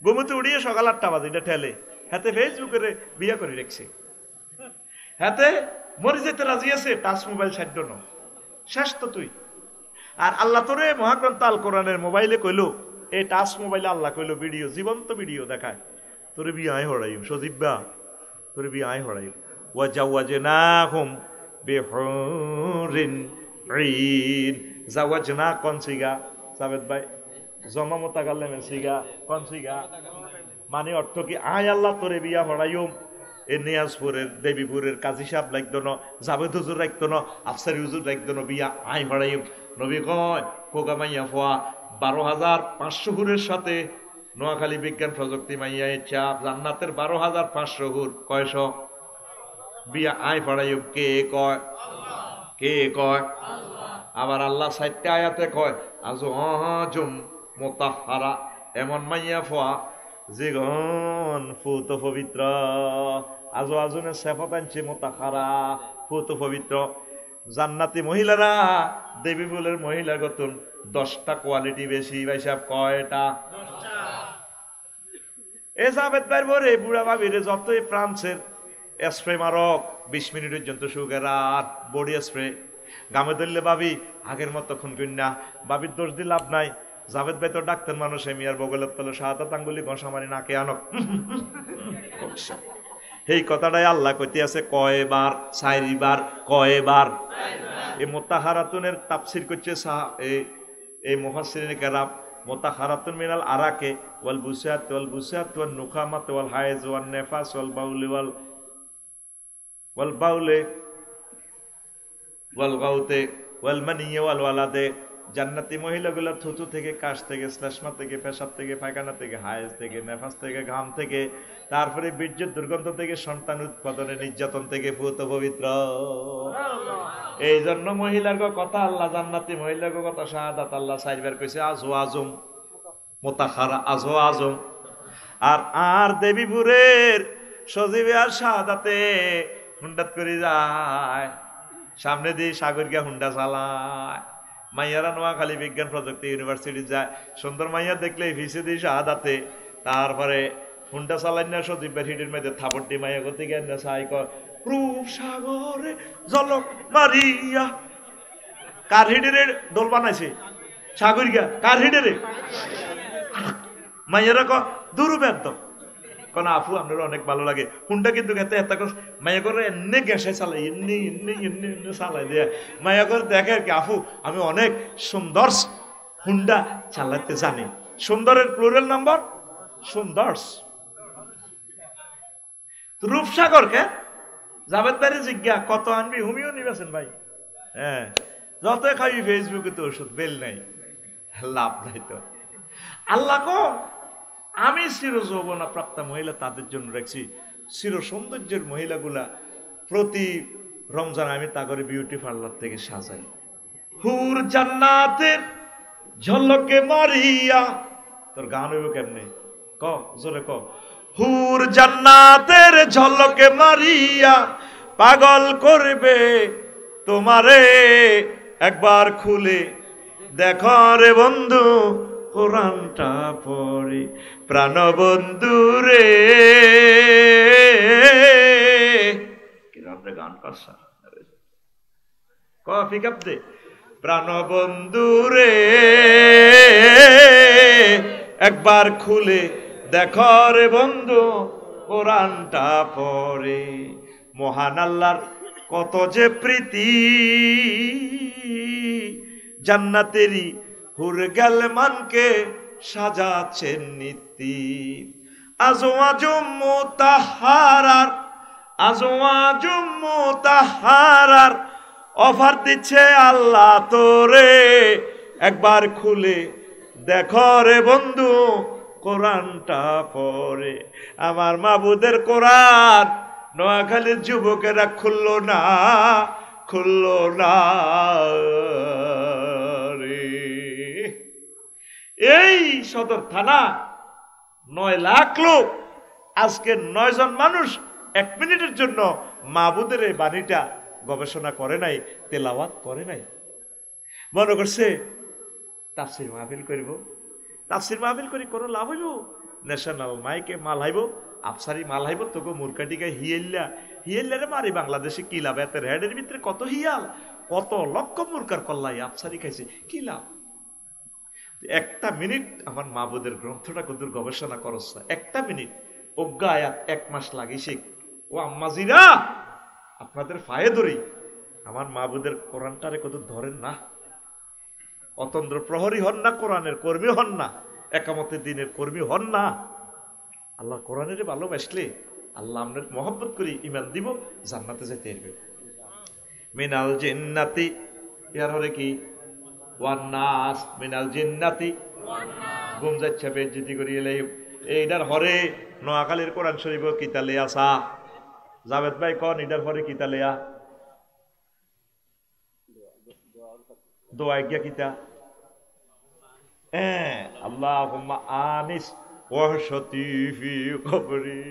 ঘুমোতে উড়িয়ে সকাল 8টা বাজে এটা ঠেলে, হাতে ফেসবুকের বিয়া করে রেখছে, হাতে মরে যেতে রাজি আছে, টাচ মোবাইল ছাড়ল না, শেষ তো তুই। আর আল্লাহ তোরে মহাগ্রন্থ আল কোরআনের মোবাইলে কইলো, এই টাচ মোবাইলে আল্লাহ কইলো ভিডিও, জীবন্ত ভিডিও দেখায়, তোরে বিয়ে আয় হড়াইম, সজীব্বা তোরে বিয়ে আয় হড়াইম। ওয়াজাওয়াজনাহুম বিহুরিন ঈন। জাওয়াজনা কোন সিগা? জাবেদ ভাই জমা মোতাকাল্লিমের সিগা কোন সিগা? মানে অর্থ কি আয় আল্লাহ তোরে বিয়া হড়াইম। এ নিয়াজপুরের দেবীপুরের কাজী সাহেব লাগতো না, জাবেদ হুজুর রাখতো না, আফসারি হুজুর রাখতো না, বিয়া আয় হড়াইম। নবী কয় কোকা মাইয়া ফোয়া 12,500 হুরের সাথে নোয়াখালী বিজ্ঞান প্রযুক্তি মাইয়া চাপ জান্নাতের 12,500 হুর। কয়শ? বিয়া আয় পড়াইব কে কয়? কে কয়? আবার আল্লাহ 4টা আয়াতে কয় আজওয়াজুম মুতাহহারা, এমন মাইয়া ফোয়া যেগণ ফুত পবিত্র। আজওয়াজুনে সেফত আনছে মুতাহহারা, ফুত পবিত্র। জান্নাতি মহিলারা দেবী ফুলের মহিলার গতন 10টা কোয়ালিটি বেশি। ভাই সাহেব কয়টা? 10টা। এ জাবেদ ভাই বরে বুড়া ভাবিরে যতই ফ্রান্সের স্প্রে মারক 20 মিনিট পর্যন্ত সুগারাত বডি স্প্রে গামে ধরলে ভাবি আগের মতো খুন কন্যা। ভাবির দোষ দিয়ে লাভ নাই। জাবেদ ভাই তো ডাক্তার মানুষ, মিয়ার বগলের তলে শাহাদাত আঙ্গুলি ঘষা মারি নাকে আনক। এই কথাটাই আল্লাহ কইতে আছে কয়বার? 4বার। কয়বার? এই মুতাহারাতুনের তাফসীর করছে এই মুফাসসিরিন কেরাম। মুতাহারাতুন মিনাল আরাকে ওয়াল বুসাত ওয়াল বুসাত ওয়ান নুখামাত ওয়াল হায়জ ওয়ান নেফাস ওয়াল বাউলি ওয়াল বাউলে ওয়াল গাউতে ওয়াল মানিয়া ওয়াল ওয়ালাদে। জান্নাতি মহিলাগুলো থুতু থেকে, কাশ থেকে, শ্লেষ্মা থেকে, পেশাব থেকে, পায়খানা থেকে, হায়েজ থেকে, নেফাস থেকে, ঘাম থেকে, তারপরে বীর্যের দুর্গন্ধ থেকে, সন্তান উৎপাদনের নির্যাতন থেকে ভূত পবিত্র। এই জন্য মহিলার কথা আল্লাহ, জান্নাতি মহিলার কথা শাহাদাত আল্লাহ 4বার কইছে আজওয়াজুম মুতাহহারা, আজওয়াজুম। আর দেবীপুরের সজীবে আর শাহাদাতে হুন্ডাত করে যায়, সামনে দিয়ে সাগরিকা হুন্ডা চালায়। মাইয়ারা নোয়াখালী বিজ্ঞান প্রযুক্তি ইউনিভার্সিটি যায়, সুন্দর মাইয়া দেখলে ভিসে দিয়ে শাহাদাতে, তারপরে হুন্ডা চালাই না সজীবের হিটের মধ্যে থাপড়টি মাইয়া করতে গেন না সাই কর রূপ সাগরে জলক মারিয়া। কার হিডের দোল বানাইছে? সাগরিকা। কার হিডেরে? মাইয়ারা ক দুরু বেদ কোন আপু আপনার অনেক ভালো লাগে হুন্ডা, কিন্তু মাইয়া করে এমনি গ্যাসে চালাই, এমনি এমনি এমনি এমনি চালাই দিয়ে মাইয়া করে দেখে আর কি, আপু আমি অনেক সুন্দর হুন্ডা চালাতে জানি। সুন্দরের প্লুরাল নাম্বার সুন্দর্স। রূপসাগর কে জাবেদ ভাই জিজ্ঞা কত আনবি? হুমিও নিবেছেন ভাই। হ্যাঁ, যতই খাবি ফেসবুকে তো ওষুধ বেল নাই, লাভ নাই তো। আল্লাহ কো আমি চির যৌবনা প্রাপ্তা মহিলা তাদের জন্য রাখছি। চির সৌন্দর্যের মহিলাগুলা প্রতি রমজান আমি তা করে বিউটি পার্লার থেকে সাজাই। হুর জান্নাতের ঝলকে মারিয়া, তোর গান হইব কেমনে? ক জোরে ক। হুর জান্নাতের ঝলকে মারিয়া পাগল করবে তোমারে, একবার খুলে দেখো রে বন্ধু কোরআনটা পড়ে প্রাণবন্ধু রে কিরম রে গান করছা কফি কাপ দে প্রাণবন্ধু রে একবার খুলে দেখো রে বন্ধু কোরআনটা পড়ে মহান আল্লাহর কত যে প্রীতি জান্নাতেরই হুর গেল মানকে সাজাচ্ছেন নীতি আজো আজম মুতাহারার আজো আজম মুতাহারার অফার দিচ্ছে আল্লাহ তোরে একবার খুলে দেখো রে বন্ধু কোরআনটা পড়ে আমার মাবুদের কোরআন নোয়াখালীর যুবকেরা খুললো না রে এই সদর থানা 9 লাখ লোক আজকে 9 জন মানুষ 1 মিনিটের জন্য মাবুদের এই বাণীটা গবেষণা করে নাই তেলাওয়াত করে নাই মনে করছে তাফসির মাহফিল করিব তাফসির মাহফিল করি কোনো লাভ হইব ন্যাশনাল মাইকে মাল হাইব আফসারি মাল হাইব তোকে মুরকাটিকে হিয়েল্লা রে মারি বাংলাদেশে কি লাভ এত হেডের ভিতরে কত হিয়াল কত লক্ষ মুরকার কল্লাই আফসারি খাইছে কি লাভ 1 মিনিট আমার মাবুদের গ্রন্থটা কদূর গবেষণা করছ 1 মিনিট অজ্ঞা আয়াত 1 মাস লাগিছে ও আম্মাজিরা আপনাদের ফায়ে ধরি আমার মাবুদের কোরআনটারে কত ধরেন না অতন্দ্র প্রহরী হন না কোরআনের কর্মী হন না একামতের দিনের কর্মী হন না আল্লাহ কোরআনের ভালোবাসলে আল্লাহ আমাদের মহব্বত করি ইমান দিব জান্নাতে যেতে পারবে মিনাল জিন্নাতি ইয়ার হরে কি ওয়ান নাস মিনাল জিন্নাতি গুম যাচ্ছে বেজ্জতি করি এলে এইটার হরে নোয়াখালীর কোরআন শরীফ কিতালে আসা জাভেদ ভাই কোন এটার হরে কিতালেয়া দোয়া গিয়া কিতা আল্লাহুম্মা আনিস ওয়াহশতি ফি কবরি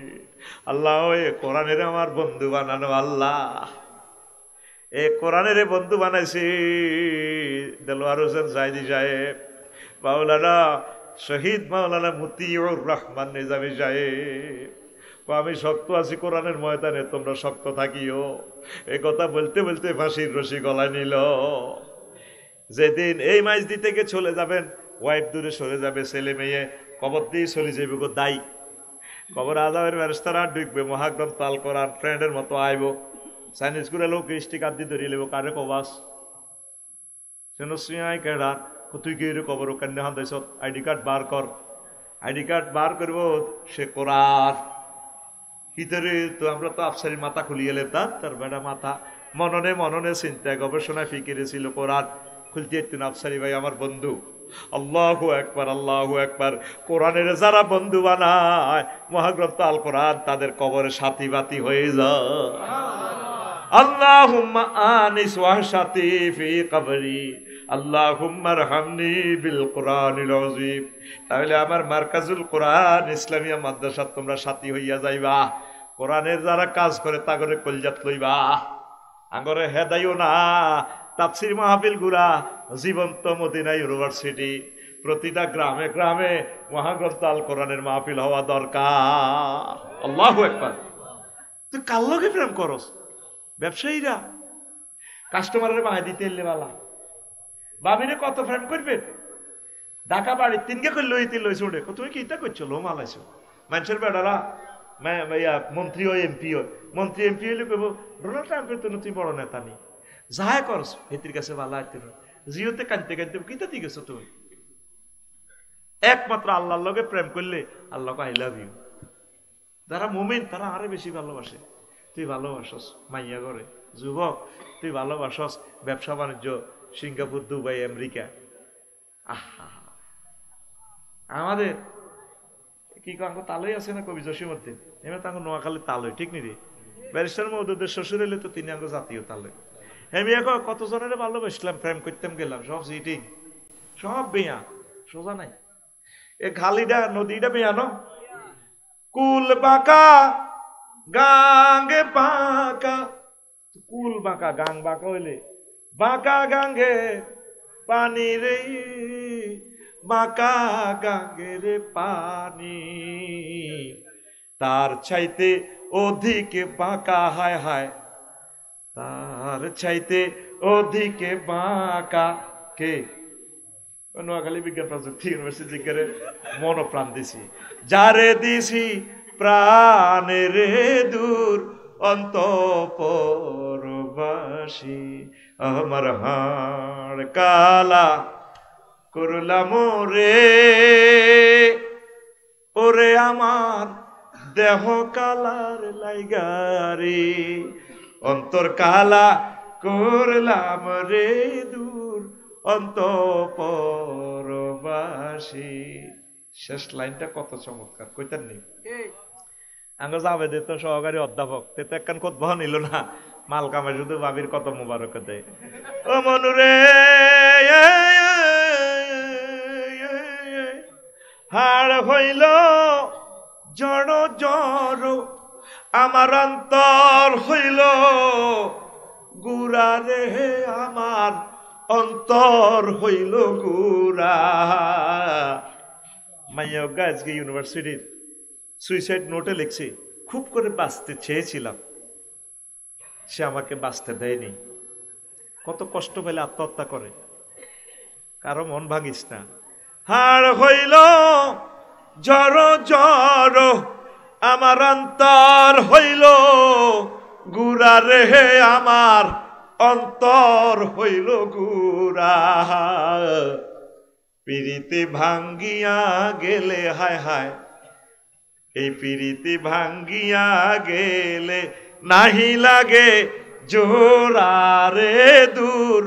আল্লাহ এ কোরআনের আমার বন্ধু বানানো আল্লাহ এ কোরআনের বন্ধু বানাইছি দেলোয়ার হোসেন সাইদি সাহেব মাওলানা শহীদ মাওলানা মতিউর রহমান নিজামী সাহেব আমি শক্ত আছি কোরআনের ময়দানে তোমরা শক্ত থাকিও এই কথা বলতে বলতে ফাঁসির রশি গলায় নিল যেদিন এই মাইজ থেকে চলে যাবেন ওয়াইফ দূরে সরে যাবে ছেলে মেয়ে কবর দিয়ে চলে যাবে গো দায়ী কবর আজাবের ব্যবস্থারা ঢুকবে মহাগ্রম তাল করার ফ্রেন্ডের মতো আইব চাইনিজ করে লোক স্টিকার দিয়ে ধরিয়ে নেব কারে কবাস সেনশ্রিয়ায় কেডা তুই কি কবর কেন হান দিস আইডি কার্ড বার কর আইডি কার্ড বার করব সে কোরআন ভিতরে তো আমরা তো আফসারি মাথা খুলিয়ে এলাম তার বেড়া মাথা মননে মননে চিন্তায় গবেষণায় ফিকিরে ছিল কোরআন খুলতে একটু আফসারি ভাই আমার বন্ধু আল্লাহু আকবার কোরআনের যারা বন্ধু বানায় মহাগ্রন্থ আল কোরআন তাদের কবরে সাথী বাতি হয়ে যায় আল্লাহুম্মা আনিস ওয়াহশাতি ফি কবরি আল্লাহুম্মা রহমনি বিল কোরআনিল আযীম তাহলে আমার মারকাজুল কোরআন ইসলামিয়া মাদ্রাসা তোমরা সাথী হইয়া যাইবা কোরআনের যারা কাজ করে তাগরে কলজাত লইবা আগরে হেদাইও না তাফসীর মাহফিল গুরা জীবন্ত মদিনা ইউনিভার্সিটি প্রতিটা গ্রামে গ্রামে মহাগ্রন্থ আল কোরআনের মাহফিল হওয়া দরকার আল্লাহু আকবার তুই কার লগে প্রেম করস ব্যবসায়ীরা কাস্টমারের মায় দিতে এলে বালা বাবিরে কত প্রেম করবে ঢাকা বাড়ি তিনকে করে লইতে লইছে উঠে তুমি কি ইটা করছো লো মালাইছো মানুষের বেড়ারা মন্ত্রী হয় এমপি হয় মন্ত্রী এমপি হইলে কইব ডোনাল্ড ট্রাম্পের তো তুই বড় নেতা নি যাহাই করস হেতির কাছে বালা আইতে জিওতে কানতে কানতে কিতা দিয়ে গেছো তুমি একমাত্র আল্লাহর লগে প্রেম করলে আল্লাহকে আই লাভ ইউ যারা মুমিন তারা আরো বেশি ভালোবাসে তুই ভালোবাসস মাইয়া করে যুবক তুই ভালোবাসস ব্যবসা বাণিজ্য সিঙ্গাপুর দুবাই আমেরিকা আহা আমাদের কি কাঙ্গ তালই আছে না কবি জসীমউদ্দিন এবার তাঙ্গ নোয়াখালী তালই ঠিক নি রে ব্যারিস্টার মহোদয়ের শ্বশুর এলে তো তিনি আঙ্গ জাতীয় তালই আমি এখন কত জনের ভালোবাসলাম প্রেম করতাম গেলাম সব সিটিং সব বেয়া সোজা নাই এ খালিটা নদীটা বেয়া ন কুল বাঁকা গাঙ্গে বাঁকা কুল বাঁকা গাং বাঁকা হইলে বাঁকা গাঙ্গে পানি রে বাঁকা গাঙ্গের পানি, তার চাইতে অধিক বাঁকা, হায় হায়, তার চাইতে অধিক বাঁকা কে? নোয়াখালী বিজ্ঞান প্রযুক্তি ইউনিভার্সিটি করে মনোপ্রাণ দিছি, যারে দিছি প্রাণের দূর অন্তঃপরবাসী, আমার হাড় কালা করলাম রে, ওরে আমার দেহ কালার লাইগারে, অন্তর কালা করলাম রে দূর অন্তঃপরবাসী। শেষ লাইনটা কত চমৎকার, কইতেন নি আঙ্গ যাবে দে তো সহকারী অধ্যাপক, তে তো একখান কত বহ নিল না, মাল কামাই শুধু ভাবির কত মুবারক দেয়। ও মনুরে হাড় হইল জড় জড়, আমার অন্তর হইল গুড়া রে, আমার অন্তর হইল গুড়া। মাইয়া আজকে ইউনিভার্সিটির সুইসাইড নোটে লিখছি, খুব করে বাঁচতে চেয়েছিলাম, সে আমাকে বাঁচতে দেয়নি। কত কষ্ট পেলে আত্মহত্যা করে, কারো মন ভাঙিস না। হাড় হইল জড় জড়, আমার অন্তর হইল গুড়া রে, আমার অন্তর হইল গুড়া। পিরিতি ভাঙ্গিয়া গেলে, হায় হায়, এই পিরিতি ভাঙ্গিয়া গেলে নাহি লাগে জোড়া রে দূর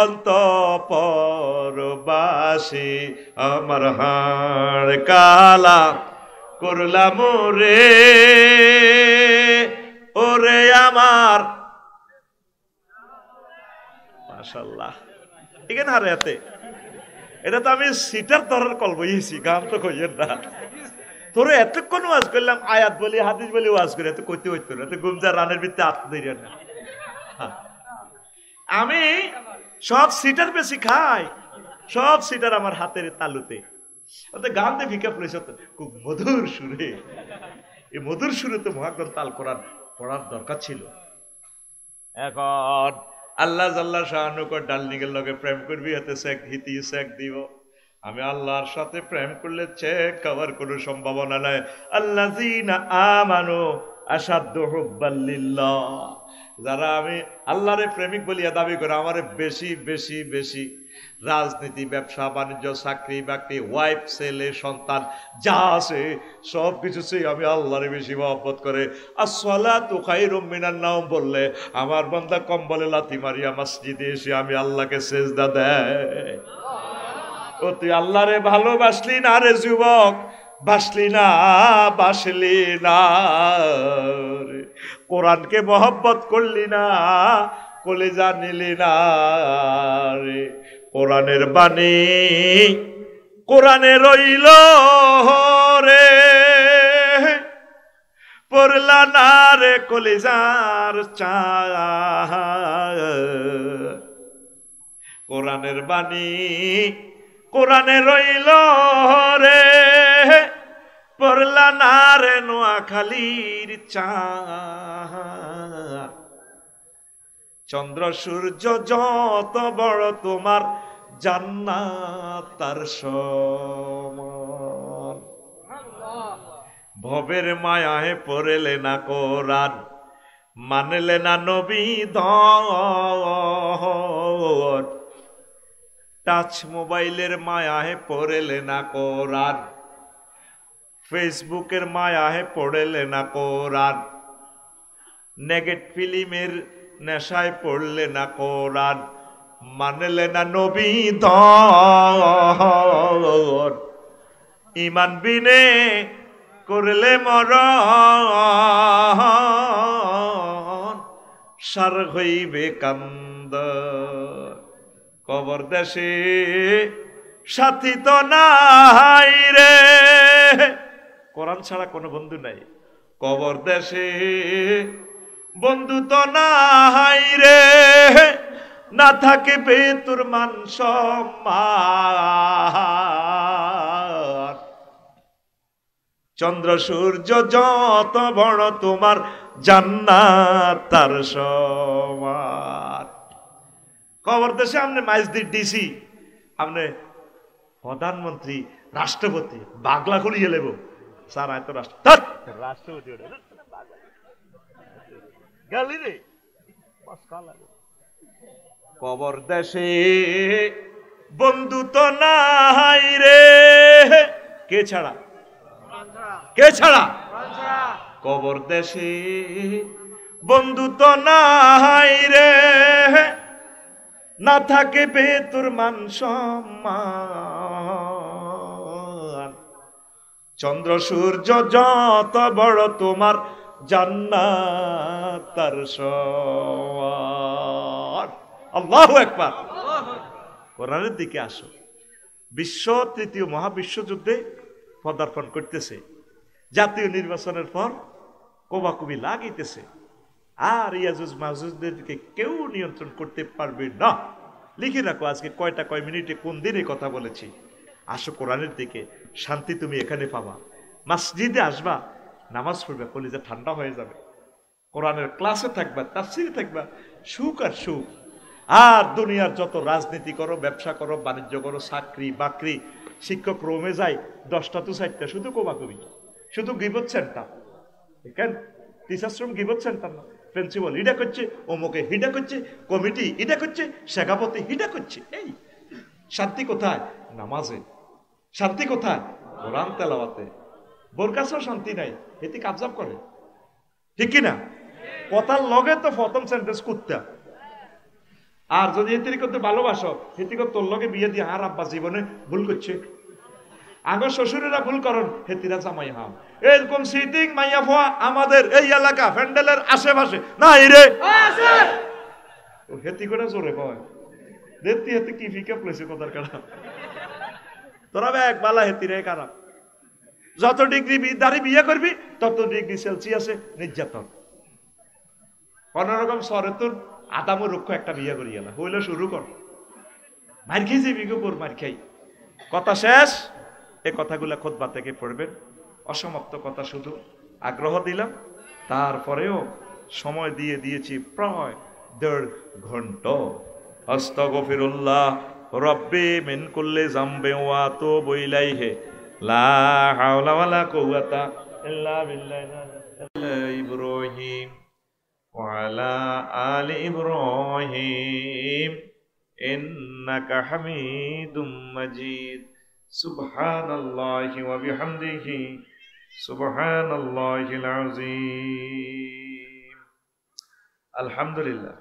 অন্তঃপরবাসী, আমার হাড় কালা করলাম রে, ওরে আমার। মাশাআল্লাহ, এখানে হারে হাতে, এটা তো আমি সিটার ধরার কল বইয়েছি, গান তো কইয়েন না। তোরে এতক্ষণ ওয়াজ করলাম, আয়াত বলি হাদিস বলি ওয়াজ করে, এত কইতে হইতো না, এত গুমজা রানের ভিত্তি আত্মধৈর্য না। আমি সব সিটার বেশি খাই, সব সিটার আমার হাতের তালুতে। গান দিয়ে ভিক্ষা পড়েছে খুব মধুর সুরে, এই মধুর সুরে তো মহাগ্রন্থ আল কোরআন পড়ার দরকার ছিল। এখন আল্লাহ জাল্লা শাহানুকর ডালনিগের লগে প্রেম করবি, হাতে শেখ হিতি শেখ দিব। আমি আল্লাহর সাথে প্রেম করলে চেক খাওয়ার কোনো সম্ভাবনা নাই। আল্লাযীনা আমানু আশাদ্দু হুব্বাল লিল্লাহ, যারা আমি আল্লাহরে প্রেমিক বলিয়া দাবি করে, আমারে বেশি বেশি বেশি রাজনীতি, ব্যবসা বাণিজ্য, চাকরি বাকরি, ওয়াইফ, ছেলে সন্তান যা আছে সব কিছু চেয়ে আমি আল্লাহরে বেশি মহব্বত করে। আসসালাতু খায়রুম মিনান নাওম বললে আমার বান্দা কম্বলে লাথি মারিয়া মসজিদে এসে আমি আল্লাহকে সেজদা দেয়। ও তুই আল্লাহরে ভালোবাসলি না রে যুবক, বাসলি না, বাসলি না, কোরআনকে মহব্বত করলি না, কলিজা নিলি না রে। কোরআনের বাণী কোরআনে রইল রে, পড়লা না রে কলিজার চা। কোরআনের বাণী কোরআনে রইল রে, পড়লা না রে নোয়াখালীর চা। চন্দ্র সূর্য যত বড় তোমার জান্নাত তার সমান। ভবের মায়ায় পড়লে না কোরআন, মানলে না নবী দন। টাচ মোবাইলের মায়ায় পড়লে না কোরআন, ফেসবুকের মায়ায় পড়লে না কোরআন, নেগেট ফিল্মের নেশায় পড়লে না কোরআন, মানলে না নবী দন। ইমান বিনে করলে মরণ, সার হইবে কান্দ। কবর দেশে সাথী তো নাই রে, কোরআন ছাড়া কোনো বন্ধু নাই। কবর দেশে বন্ধু তো নাই রে, না থাকবে তোর মান সম্মান। চন্দ্র সূর্য যত বড় তোমার জান্নাত তার সমান। খবর দেশে আপনি মাইজদির ডিসি, আপনি প্রধানমন্ত্রী, রাষ্ট্রপতি বাগলা খুলিয়ে লেব স্যার এত রাষ্ট্রপতি গালি রে। কবর দেশে বন্ধু তো নাই রে, কে ছাড়া, কে ছাড়া? কবর দেশে বন্ধু তো নাই রে, না থাকে তোর মান সম্মান। চন্দ্র সূর্য যত বড় তোমার জান্নাত তার সমান। আল্লাহু আকবার। কোরআনের দিকে আসো। বিশ্ব তৃতীয় মহাবিশ্বযুদ্ধে পদার্পণ করতেছে, জাতীয় নির্বাচনের পর কোবাকুবি লাগিতেছে, আর ইয়াজুজ মাহুজদেরকে কেউ নিয়ন্ত্রণ করতে পারবে না। লিখে রাখো আজকে কয়টা কয় মিনিটে কোন দিনে কথা বলেছি। আসো কোরআনের দিকে, শান্তি তুমি এখানে পাবা। মসজিদে আসবা, নামাজ পড়বে, কলিজা ঠান্ডা হয়ে যাবে। কোরআনের ক্লাসে থাকবা, তাফসিরে থাকবা, সুখ আর সুখ। আর দুনিয়ার যত রাজনীতি করো, ব্যবসা করো, বাণিজ্য করো, চাকরি বাকরি, শিক্ষক রোমে যায় 10টা তো 4টা, শুধু কোবাকুবি, শুধু গিবত সেন্টার। কেন টিচার্সরুম গিবত সেন্টার না? প্রিন্সিপাল হিডা করছে, অমুকে হিডা করছে, কমিটি হিডা করছে, শেখাপতি হিডা করছে। এই শান্তি কোথায়? নামাজে। শান্তি কোথায়? কোরআন তেলাওয়াতে। বোর কাছেও শান্তি নাই, এতে কাবজাব করে, ঠিক কিনা? কথার লগে তো প্রথম সেন্টেন্স কুত্তা। আর যদি এতে করতে ভালোবাসো, এতে করে তোর লগে বিয়ে দিয়ে আর আব্বা জীবনে ভুল করছে। আগর শ্বশুরেরা ভুল করেন, হেতিরা জামাই হাম। এরকম সিটিং মাইয়া ফোয়া আমাদের এই এলাকা প্যান্ডেলের আশেপাশে নাই রে, হেতি করে জোরে কয় দেখতি হেতে কি ফিকে প্লেসে কথার কারা। তোরা এক বালা হেতি রে কারা। যত ডিগ্রি দাঁড়ি বিয়ে করবি তত ডিগ্রি সেলসিয়াসে নির্যাতন। কোনরকম সরে তোর আদামো রুক্ষ একটা বিয়ে করি গেল, হইলে শুরু কর। মার খেয়েছি বিগোপুর মার খাই। কথা শেষ। এই কথাগুলা খুতবা থেকে পড়বেন। অসমাপ্ত কথা শুধু আগ্রহ দিলাম, তারপরেও সময় দিয়ে দিয়েছি প্রায় 1.5 ঘন্টা। আস্তাগফিরুল্লাহ রব্বি মিন কুল্লি যামবি ওয়া আতুবু ইলাইহি লা হাওলা ওয়ালা কুওয়াতা ইল্লা বিল্লাহ। ইব্রাহিম ওয়া আলা আলি ইব্রাহিম ইন্নাকা হামিদুম মাজিদ। সুবহানাল্লাহি ওয়া বিহামদিহি সুবহানাল্লাহিল আযীম। আলহামদুলিল্লাহ।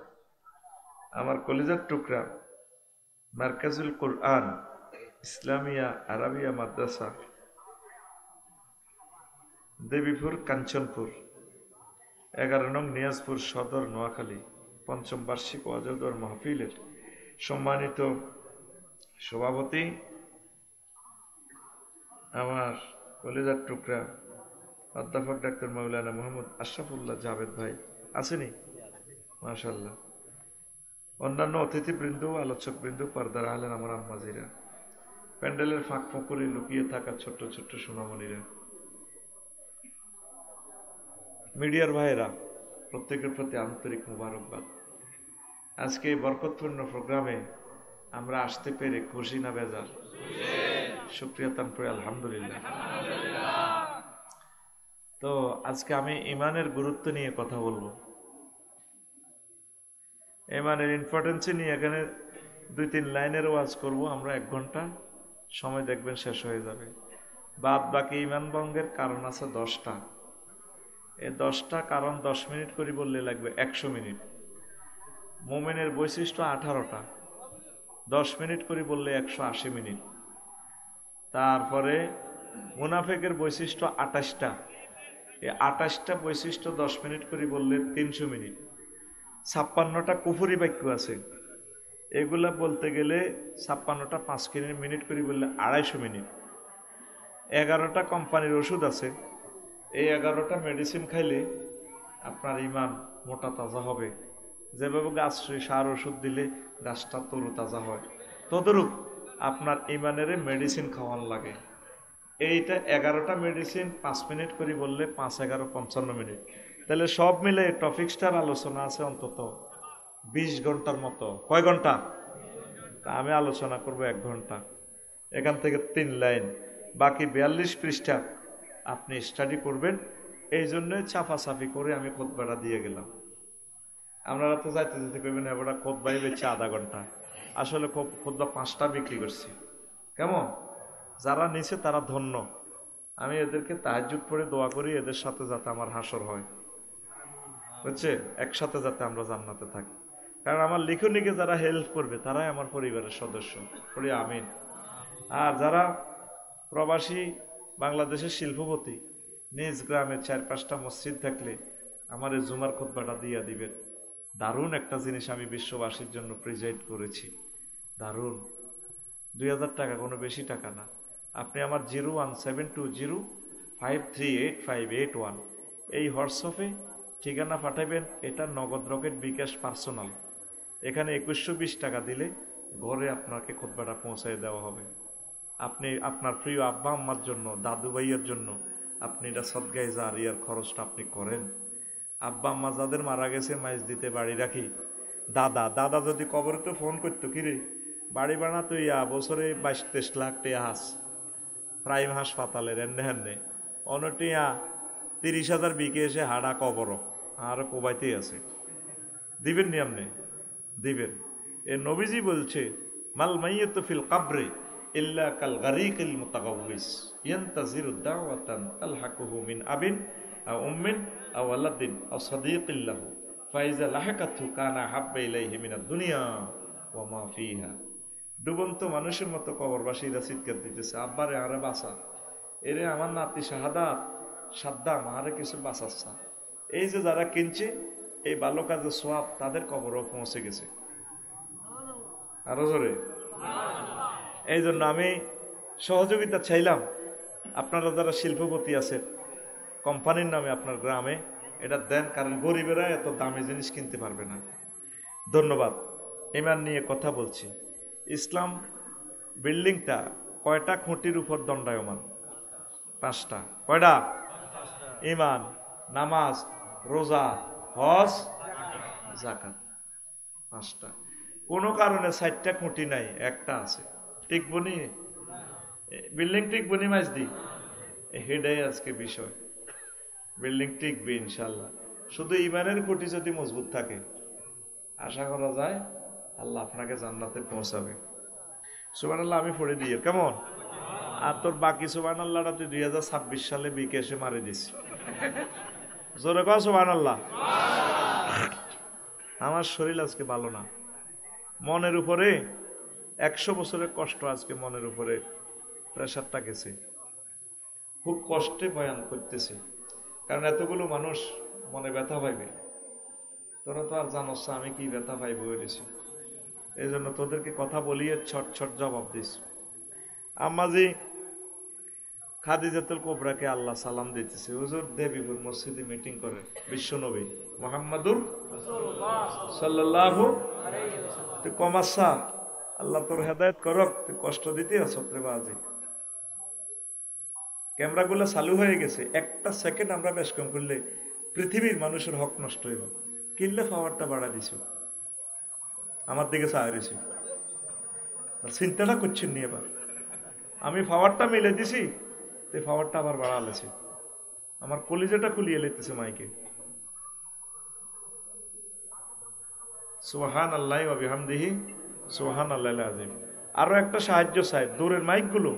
আমার কলিজার টুকরা মার্কাজুল কোরআন ইসলামিয়া আরাবিয়া মাদ্রাসা, দেবীপুর কাঞ্চনপুর 11 নং নিয়াজপুর সদর নোয়াখালী 5ম বার্ষিক ওয়াজের মাহফিলের সম্মানিত সভাপতি আমার কলিজার টুকরা অধ্যাপক ডাক্তার মাওলানা মোহাম্মদ আশরাফুল্লাহ জাভেদ ভাই আসেনি? মাশাআল্লাহ। অন্যান্য অতিথিবৃন্দ, আলোচকবৃন্দ, পর্দার আলেন আমার আম্মাজিরা, প্যান্ডেলের ফাঁক ফোকরে লুকিয়ে থাকা ছোট্ট ছোট্ট সোনামণিরা, মিডিয়ার ভাইয়েরা, প্রত্যেকের প্রতি আন্তরিক মুবারকবাদ। আজকে এই বরকতপূর্ণ প্রোগ্রামে আমরা আসতে পেরে খুশি না বেজার? শুকরিয়া তান করে আলহামদুলিল্লাহ। তো আজকে আমি ইমানের গুরুত্ব নিয়ে কথা বলবো, ইমানের ইম্পর্টেন্স নিয়ে। এখানে 2-3 লাইনের ওয়াজ করব আমরা, 1 ঘন্টা সময় দেখবেন শেষ হয়ে যাবে। বাদ বাকি ইমান ভঙ্গের কারণ আছে 10টা। এই 10টা কারণ 10 মিনিট করে বললে লাগবে 100 মিনিট। মুমিনের বৈশিষ্ট্য 18টা, 10 মিনিট করে বললে 180 মিনিট। তারপরে মুনাফিকের বৈশিষ্ট্য 28টা, এই 28টা বৈশিষ্ট্য 10 মিনিট করে বললে 300 মিনিট। 56টা কুফরি বাক্য আছে, এগুলা বলতে গেলে 56টা 5 মিনিট করে বললে 250 মিনিট। 11টা কোম্পানির ওষুধ আছে, এই 11টা মেডিসিন খাইলে আপনার ইমান মোটা তাজা হবে। যেভাবে গাছরি সার ওষুধ দিলে গাছটা তরুতাজা হয়। তদরূপ আপনার ইমানের মেডিসিন খাওয়ান লাগে। এইটা 11টা মেডিসিন 5 মিনিট করে বললে 5 11 55 মিনিট, তাহলে সব মিলে টপিক্সটার আলোচনা আছে অন্তত 20 ঘন্টার মতো। কয় ঘন্টা? আমি আলোচনা করব 1 ঘন্টা। এখান থেকে 3 লাইন, বাকি 42 পৃষ্ঠা আপনি স্টাডি করবেন। এই জন্যই চাফাচাফি করে আমি খুতবাটা দিয়ে গেলাম। আপনারা তো যাইতে যেতে করবেন এবার খুতবাই বেচে আধা ঘন্টা, আসলে খুতবা 5টা বিক্রি করছি। কেমন? যারা নিছে তারা ধন্য। আমি এদেরকে তাহাজ্জুদ পড়ে দোয়া করি এদের সাথে যাতে আমার হাসর হয়, বুঝছে, একসাথে যাতে আমরা জান্নাতে থাকি। কারণ আমার লিখনিকে যারা হেল্প করবে তারাই আমার পরিবারের সদস্য, পড়ি আমিন। আর যারা প্রবাসী বাংলাদেশের শিল্পপতি, নিজ গ্রামে 4-5টা মসজিদ থাকলে আমার এই জুমার খুতবাটা দিয়ে দিবেন। দারুণ একটা জিনিস আমি বিশ্ববাসীর জন্য প্রেজেন্ট করেছি, দারুণ। 2000 টাকা, কোনো বেশি টাকা না। আপনি আমার 01720538581 এই হোয়াটসঅ্যাপে ঠিকানা পাঠাবেন। এটা নগদ রকেট বিকাশ পার্সোনাল। এখানে 2120 টাকা দিলে ঘরে আপনাকে খুতবাটা পৌঁছায় দেওয়া হবে। আপনি আপনার প্রিয় আব্বা আম্মার জন্য, দাদু ভাইয়ের জন্য আপনি এটা সদগায়ে জারিয়ার খরচটা আপনি করেন। আব্বা আম্মা যাদের মারা গেছে মাইজ দিতে বাড়ি রাখি, দাদা যদি কবরতে ফোন করতো, কিরে বাড়ি বানাতো ইয়া বছরে 22-23 লাখ টিয়া হাস প্রাইম হাসপাতালের এনে হেনে অনটিয়া 30,000 বিকে এসে হাড়া কবর আর কোবাইতেই আছে, দিবেন নি আপনি? দিবেন। এ নবীজি বলছে মাল মাইয়াতু ফিল কবরে ইল্লা কাল গারিকিল মুতাগাউইস ইয়ান্তাজিরু দাওয়াতান তালহাকুহু মিন আবিন আও উম্মিন আও ওয়ালাদিন আও সাদীকিল লাহু ফাইজা লাহাকাতহু কানা হাব্বা ইলাইহি মিনাদ দুনিয়া ওয়া মা ফিহা। ডুবন্ত মানুষের মতো কবরবাসীরা চিৎকার দিতেছে, আব্বারে আরে বাঁচা, এরে আমার নাতি শাহাদাত সাদ্দাম আরে কিছু বাঁচাচ্ছা। এই যে যারা কিনছে এই ভালো কাজের সোয়াব তাদের কবরও পৌঁছে গেছে। আরো জোরে। এই জন্য আমি সহযোগিতা চাইলাম, আপনারা যারা শিল্পপতি আছেন কোম্পানির নামে আপনার গ্রামে এটা দেন, কারণ গরিবেরা এত দামি জিনিস কিনতে পারবে না। ধন্যবাদ। ইমান নিয়ে কথা বলছি। ইসলাম বিল্ডিংটা কয়টা খুঁটির উপর দণ্ডায়মান? 5টা। কয়টা? ইমান, নামাজ, রোজা, হজ, যাকাত, 5টা। কোনো কারণে 4টা খুঁটি নাই, একটা আছে। টিকবনি বিল্ডিং, টিকবনি মাইজ দি, হেডাই আজকে বিষয়। বিল্ডিং টিকবে ইনশাল্লাহ। শুধু ইমানের খুঁটি যদি মজবুত থাকে আশা করা যায় আল্লাহ আপনাকে জান্নাতে পৌঁছাবে। সুবহানাল্লাহ আমি পড়ে দিয়ে কেমন? আর তোর বাকি সুবহানাল্লাহটা তুই 2026 সালে বিকেশে মারি দিস। জোরে কও সুবহানাল্লাহ। আমার শরীর আজকে ভালো না, মনের উপরে 100 বছরের কষ্ট আজকে মনের উপরে প্রেশারটা গেছে, খুব কষ্টে বয়ান করতেছে। কারণ এতগুলো মানুষ মনে ব্যথা পাইবে, তোরা তো আর জানোস আমি কি ব্যথা পাইব বলেছি। এই জন্য তোদেরকে কথা বলিয়ে ছট ছট জবাব দিস। আম্মাজি খাদিজাতুল কুবরাকে আল্লাহ সালাম দিতেছে, হুজুর দেবীপুর মসজিদে মিটিং করে বিশ্বনবী মুহাম্মাদুর সাল্লাল্লাহু আলাইহি ওয়াসাল্লাম। তুই কমাসা, আল্লাহ তোর হেদায়েত করক, তুই কষ্ট দিতে আছো রে বাজি। ক্যামেরাগুলো চালু হয়ে গেছে, একটা সেকেন্ড আমরা বেশ কম করলে পৃথিবীর মানুষের হক নষ্ট হইব। কিনলে পাওয়ারটা বাড়া দিছ, আমার দিকে চাইছি, চিন্তাটা করছেন নি। এবার আমি পাওয়ারটা মিলে দিছি, এই পাওয়ারটা আবার বাড়ালেছে, আমার কলিজাটা খুলিয়ে লেতেছে মাইকে। সুবহানাল্লাহি ওয়া বিহামদিহি সুবহানাল্লাহিল আযীম। আরো একটা সাহায্য চাই, দূরের মাইকগুলো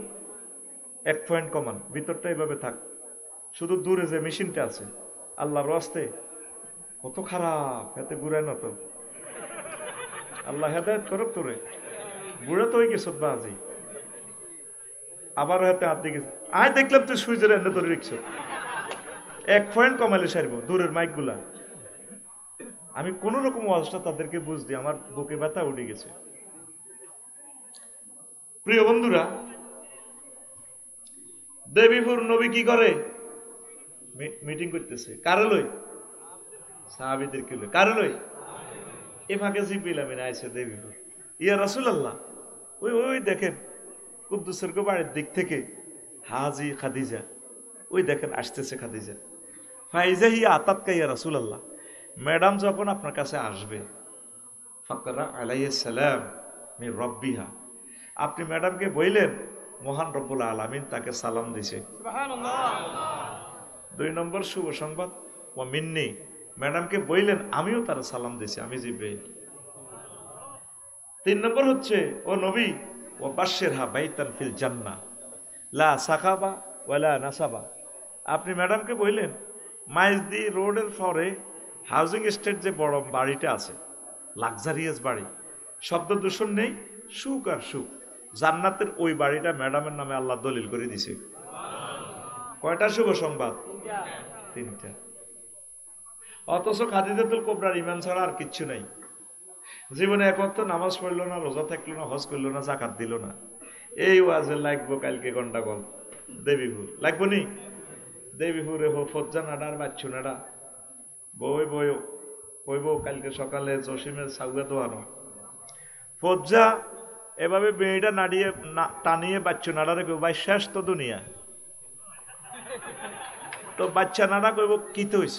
1 পয়েন্ট কমান, ভিতরটা এভাবে থাক, শুধু দূরে যে মেশিনটা আছে আল্লাহর রাস্তে কত খারাপ, এতে ঘুরায় না তো। আল্লাহ হেদায়েত করুক তোরে, বুড়া তো হয়ে গেছ বাজি, আবার হাতে হাত দিকে আয় দেখলাম তুই সুইচের এনে ধরে রেখছ। 1 পয়েন্ট কমালে সারবো দূরের মাইকগুলা। আমি কোন রকম ওয়াজটা তাদেরকে বুঝ দিই, আমার বুকে ব্যথা উঠে গেছে। প্রিয় বন্ধুরা, দেবীপুর নবী কি করে? মিটিং করতেছে, কারে লই? সাহাবীদেরকে লই। কারে লই? এ ফাঁকে জিব্রিল আমিন আইছে দেবীপুর। ইয়া রাসূলুল্লাহ, ওই ওই দেখেন কুদ্দুসের বাড়ির দিক থেকে হাজি খাদিজা, ওই দেখেন আসতেছে খাদিজা। ফাইজা হিয়া আতাতকা ইয়া রাসূলুল্লাহ, ম্যাডাম যখন আপনার কাছে আসবে, ফাকরা আলাইহিস সালাম মির রাব্বিহা, আপনি ম্যাডামকে বললেন মহান রব্বুল আলামিন তাকে সালাম দিছে। সুবহানাল্লাহ। 2 নম্বর শুভ সংবাদ, ওয়া মিন্নি, ম্যাডামকে বললেন আমিও তার সালাম দিছি, আমি জিব্রাইল। 3 নম্বর হচ্ছে, ও নবী, ও বাশশিরহা বাইতান ফিল জান্নাহ লা সাখাবা ওয়ালা নাসাবা, আপনি ম্যাডামকে বললেন মাইজদি রোডের পরে হাউজিং এস্টেট যে বড় বাড়িটা আছে, লাক্সারিয়াস বাড়ি, শব্দ দূষণ নেই, সুখ আর সুখ, জান্নাতের ওই বাড়িটা ম্যাডামের নামে আল্লাহ দলিল করে দিছে। কয়টা শুভ সংবাদ? 3টা। অথচ খাদিজাতুল কুবরার ঈমান ছাড়া আর কিচ্ছু নাই। জীবনে এক ওয়াক্ত নামাজ পড়লো না, রোজা থাকলো না, হজ করলো না, যাকাত দিল না। এই ওয়াজে লাগবো কালকে গন্ডাগোল, দেবীপুর লাগবো নি, দেবীপুরে ফজ্জা নাডা আর বাচ্চু নাডা বই বই কইব কালকে সকালে জসিমের সাউগা দোয়ানো ফজ্জা এভাবে বেড়িটা নাড়িয়ে টানিয়ে বাচ্চু নাড়ারে কইব ভাই শেষ তো দুনিয়া। তো বাচ্চা নাড়া কইব কি তৈস,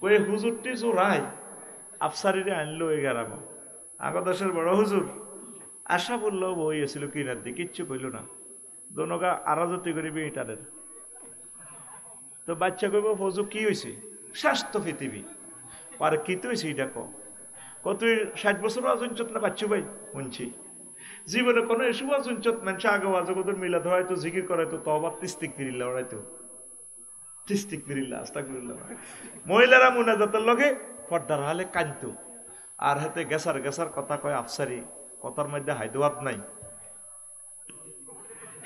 কই হুজুরটি জোড়াই আফসারিরে আনলো 11 আগদেশের বড় হুজুর আশা বললো বই এসেছিল কিনার দিকে, কিচ্ছু কইল না, দোনগা আরাজতি করি বেটারের। তো বাচ্চা কইব ফজু কি হয়েছে, স্বাস্থ্য পৃথিবী আর কি তো হয়েছে এটা তুই 60 বছর আজঞ্চত না বাচ্চু ভাই শুনছি, জীবনে কোনো এসব আজঞ্চত মানুষ আগে আজগদর মিলাদ হয় তো জিকির করাইতো তবা তিস্তিক ফিরিল্লা ওরাইতো তিস্তিক ফিরিল্লা আস্তাগফিরুল্লাহ। মহিলারা মুনাজাতের লগে পর্দার হালে কান্ত আর হাতে গেসার গেসার কথা কয় আফসারি, কথার মধ্যে হায়দোয়াত নাই।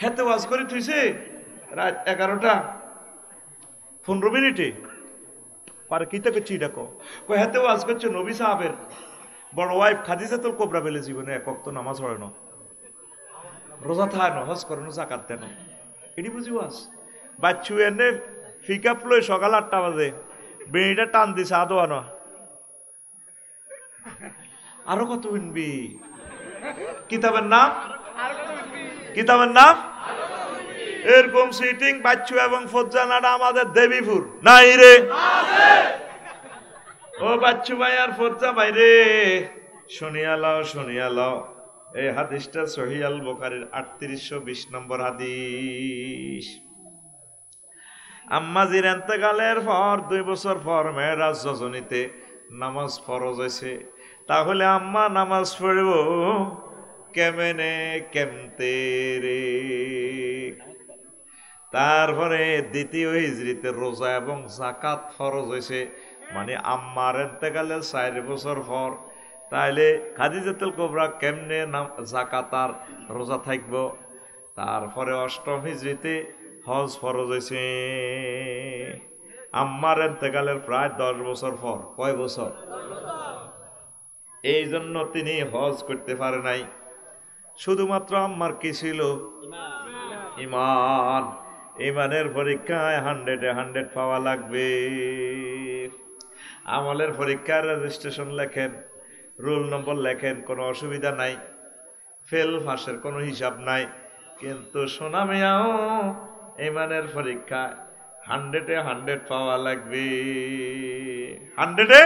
হাতে ওয়াজ করে থুইছে রাত 11টা 15 মিনিটে, পারে কিতা করছি এটা কয় হাতে ওয়াজ করছে নবী সাহাবের বড় ওয়াইফ খাদিজাতুল কুবরা বেলে জীবনে এক ওয়াক্ত নামাজ পড়ে না, রোজা থায় না, হজ করে না, যাকাত দেন, এটি বুঝি ওয়াজ। বাচ্চু এনে পিকআপ লই সকাল 8টা বাজে বেড়িটা টান দিছে আদো আনো, আরো কত শুনবি, কিতাবের নাম, কিতাবের নাম এরকম সিটিং বাচ্চু এবং ফজ্জানাটা আমাদের দেবীপুর নাই রে, ও বাচ্চু ভাই আর ফজ্জা ভাই রে, শুনিয়া লও এই হাদিসটা সহিহ আল বুখারীর 3820 নম্বর হাদিস। আম্মাজির ইন্তেকালের পর 2 বছর পর মেরাজ রজনীতে নামাজ ফরজ হয়েছে, তাহলে আম্মা নামাজ পড়ব কেমনে কেমতে রে। তারপরে দ্বিতীয় হিজরিতে রোজা এবং যাকাত ফরজ হয়েছে, মানে আম্মার ইন্তেকালের 4 বছর পর, তাইলে খাদিজাতুল কুবরা কেমনে যাকাত আর রোজা থাকব। তারপরে 8ম হিজরিতে হজ ফরজ হয়েছে আম্মার ইন্তেকালের প্রায় 10 বছর পর। কয় বছর? এই জন্য তিনি হজ করতে পারে নাই। শুধুমাত্র আম্মার কি ছিল? ঈমান। ঈমানের পরীক্ষায় 100-100 পাওয়া লাগবে। আমলের পরীক্ষার রেজিস্ট্রেশন লেখেন, রোল নম্বর লেখেন, কোনো অসুবিধা নাই, ফেল ফাঁসের কোনো হিসাব নাই। কিন্তু সোনা মিয়াও ঈমানের পরীক্ষায় 100-100 পাওয়া লাগবে। 100-এ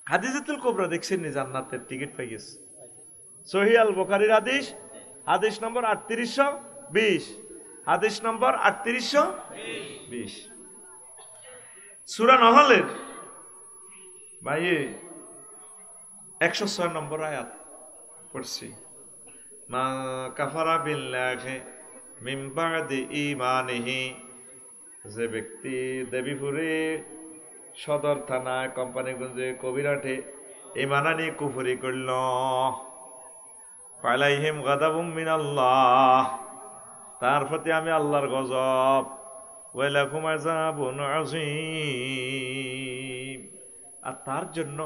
খাদিজাতুল কুবরা দেখছেন নি জান্নাতের টিকিট পেয়ে গেছে। সহিহ আল বুখারীর হাদিস, হাদিস নম্বর 3820, হাদিস নম্বর 3820। সূরা নহলের ভাই 106 নম্বর আয়াত পড়ছি, মা কাফারা বিল্লাহি মিন বাদি ঈমানিহি, যে ব্যক্তি দেবীপুরে সদর থানায় কোম্পানিগঞ্জে কবিরাটে ঈমান আনি কুফরি করল, ফালাইহিম গাদাবুম মিনাল্লাহ, তার প্রতি আমি আল্লাহর গজব, ওয়ালাকুম আযাবুন আযীম, আর তার জন্য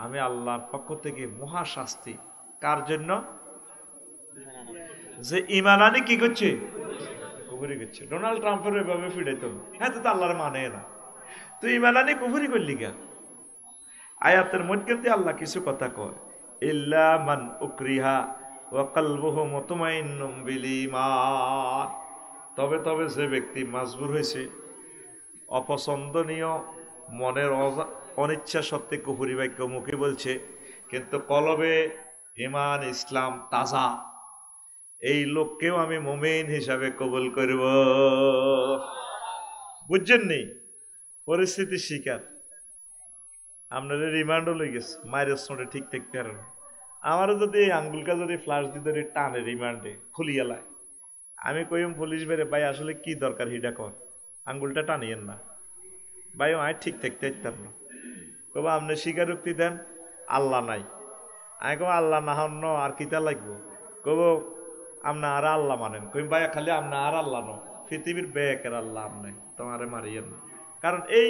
আমি আল্লাহর পক্ষ থেকে মহা শাস্তি। কার জন্য? যে ঈমান আনি কি করছে? কুফরি করছে। ডোনাল্ড ট্রাম্পের ওইভাবে ফিরাইতো, হ্যাঁ তো আল্লাহর মানে না, তুই ঈমান আনি কুফরি করলি কেন? আয়াতের মধ্যে আল্লাহ কিছু কথা কয়, ইল্লা মান উকরিহা ওয়া কলবুহু মুতমাইন্নুম বিল ঈমান। তবে তবে যে ব্যক্তি মাজবুর হয়েছে, অপছন্দনীয় মনের অনিচ্ছা সত্ত্বে কুফরি বাক্য মুখে বলছে, কিন্তু কলবে ঈমান ইসলাম তাজা, এই লোককেও আমি মুমিন হিসাবে কবুল করব। বুঝছেন নি? পরিস্থিতি শিকার আপনাদের রিমান্ডও লই গেছে, মায়ের সঙ্গে ঠিক থাকতে পারেন। আমারও যদি এই আঙ্গুলটা যদি ফ্লাশ দিতে টানে রিমান্ডে খুলিয়ালায়, আমি কইম পুলিশ বেড়ে, ভাই আসলে কি দরকার হিডা কর, আঙ্গুলটা টানিয়েন না ভাই, আমি ঠিক থাকতে পারতাম না। কব আপনি স্বীকারোক্তি দেন আল্লাহ নাই। আমি কব আল্লাহ না হন আর কিতা লাগবো? কব আপনি আর আল্লাহ মানেন। কইম ভাই খালি আপনি আর আল্লাহ ন, পৃথিবীর বেকের আল্লাহ আপনি, তোমারে মারিয়েন না। কারণ এই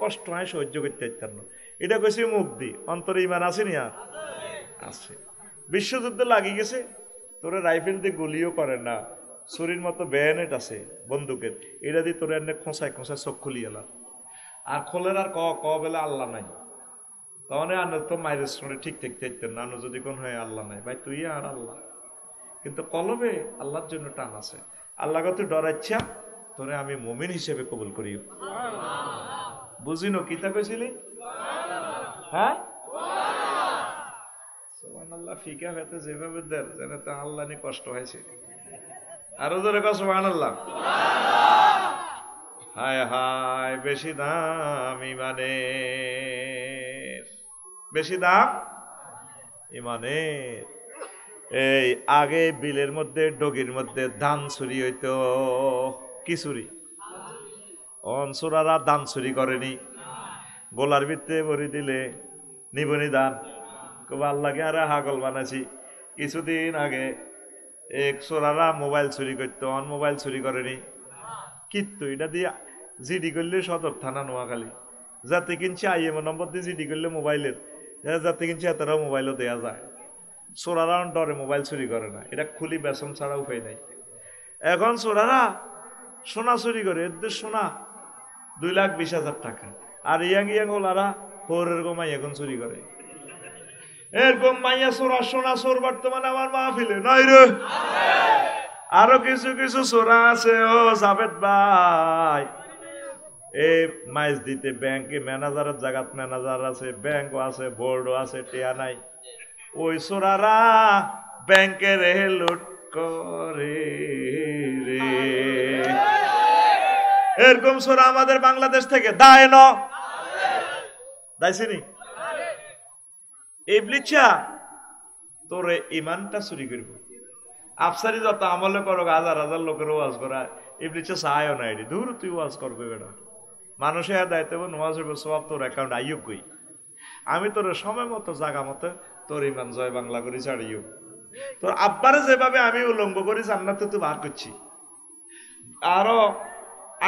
কষ্ট আমি সহ্য করতে পারতাম না। এটা কইছি মুখ দি, অন্তরে ইমান আছে নি? আর আছে। বিশ্বযুদ্ধ লাগি গেছে, তোরে রাইফেল দিয়ে গুলিও করে না, ছুরির মতো ব্যানেট আছে বন্দুকের, এটা দিয়ে তোরে এনে খোঁচায় খোঁচায় চোখ খুলিয়ে এলাম। আর খোলের আর ক বেলা আল্লাহ নাই, তখন আন্ন তো মায়ের সঙ্গে ঠিক থাকতে পারতেন না। যদি কোন হয় আল্লাহ নাই, ভাই তুই আর আল্লাহ, কিন্তু কলবে আল্লাহর জন্য টান আছে। আল্লাহকে তুই ডরাচ্ছা, তোরে আমি মুমিন হিসেবে কবুল করি। বুঝিনো কিতা কইছিলি? হ্যাঁ, সুবহানাল্লাহ। ফিকা হতে যেভাবে দেন যেন তো আল্লাহ নিয়ে কষ্ট হয়েছে। আরো জোরে কও সুবহানাল্লাহ। হায় হায়, বেশি দাম ইমানের, বেশি দাম ইমানের। এই আগে বিলের মধ্যে ডগির মধ্যে ধান চুরি হইতো। কি চুরি? অনসুরারা ধান চুরি করেনি, গোলার ভিতরে ভরি দিলে নিবনি ধান। কব আল্লাহকে আরে হাগল বানাইছি। কিছুদিন আগে এক চোরারা মোবাইল চুরি করতো, অন মোবাইল চুরি করেনি কিন্তু এটা দিয়ে জিডি করলে সদর থানা নোয়াখালী, যাতে কিনছে আইএমও নম্বর দিয়ে জিডি করলে মোবাইলের, যাতে কিনছে এতটাও মোবাইলও দেওয়া যায়। চোরারা ডরে মোবাইল চুরি করে না, এটা খুলি বেসন ছাড়া উপায় নাই। এখন চোরারা সোনা চুরি করে, এদের সোনা 2,20,000 টাকা। আর ইয়াং ইয়াং ওলারা হোরের গোমাই এখন চুরি করে। এরকম মাইয়া চোরা সোনা চোর বর্তমানে আমার মাহফিলে নাই রে। আরো কিছু কিছু চোরা আছে ও জাভেদ ভাই, এই মাইজ দিতে ব্যাংকে ম্যানেজারের জায়গাত ম্যানেজার আছে, ব্যাংকও আছে, বোর্ডও আছে, টিয়া নাই। ওই চোরারা ব্যাংকে রে লুট করে রে। এরকম চোরা আমাদের বাংলাদেশ থেকে দায় ন দাইছিনি। ইবলিসা তোরে ইমানটা চুরি করব। আফসারি যত আমলে করো, হাজার হাজার লোকের ওয়াজ করা, ইবলিসা চায়ও না। এটি দূর তুই ওয়াজ করবে বেটা, মানুষের দায়িত্ব ওয়াজ হইব, সব তোর অ্যাকাউন্ট আইও কই। আমি তোর সময় মতো জায়গা মতো তোর ইমান জয় বাংলা করি ছাড়িও। তোর আব্বারে যেভাবে আমি উলঙ্গ করি জান্নাতে তুই বার করছি। আরো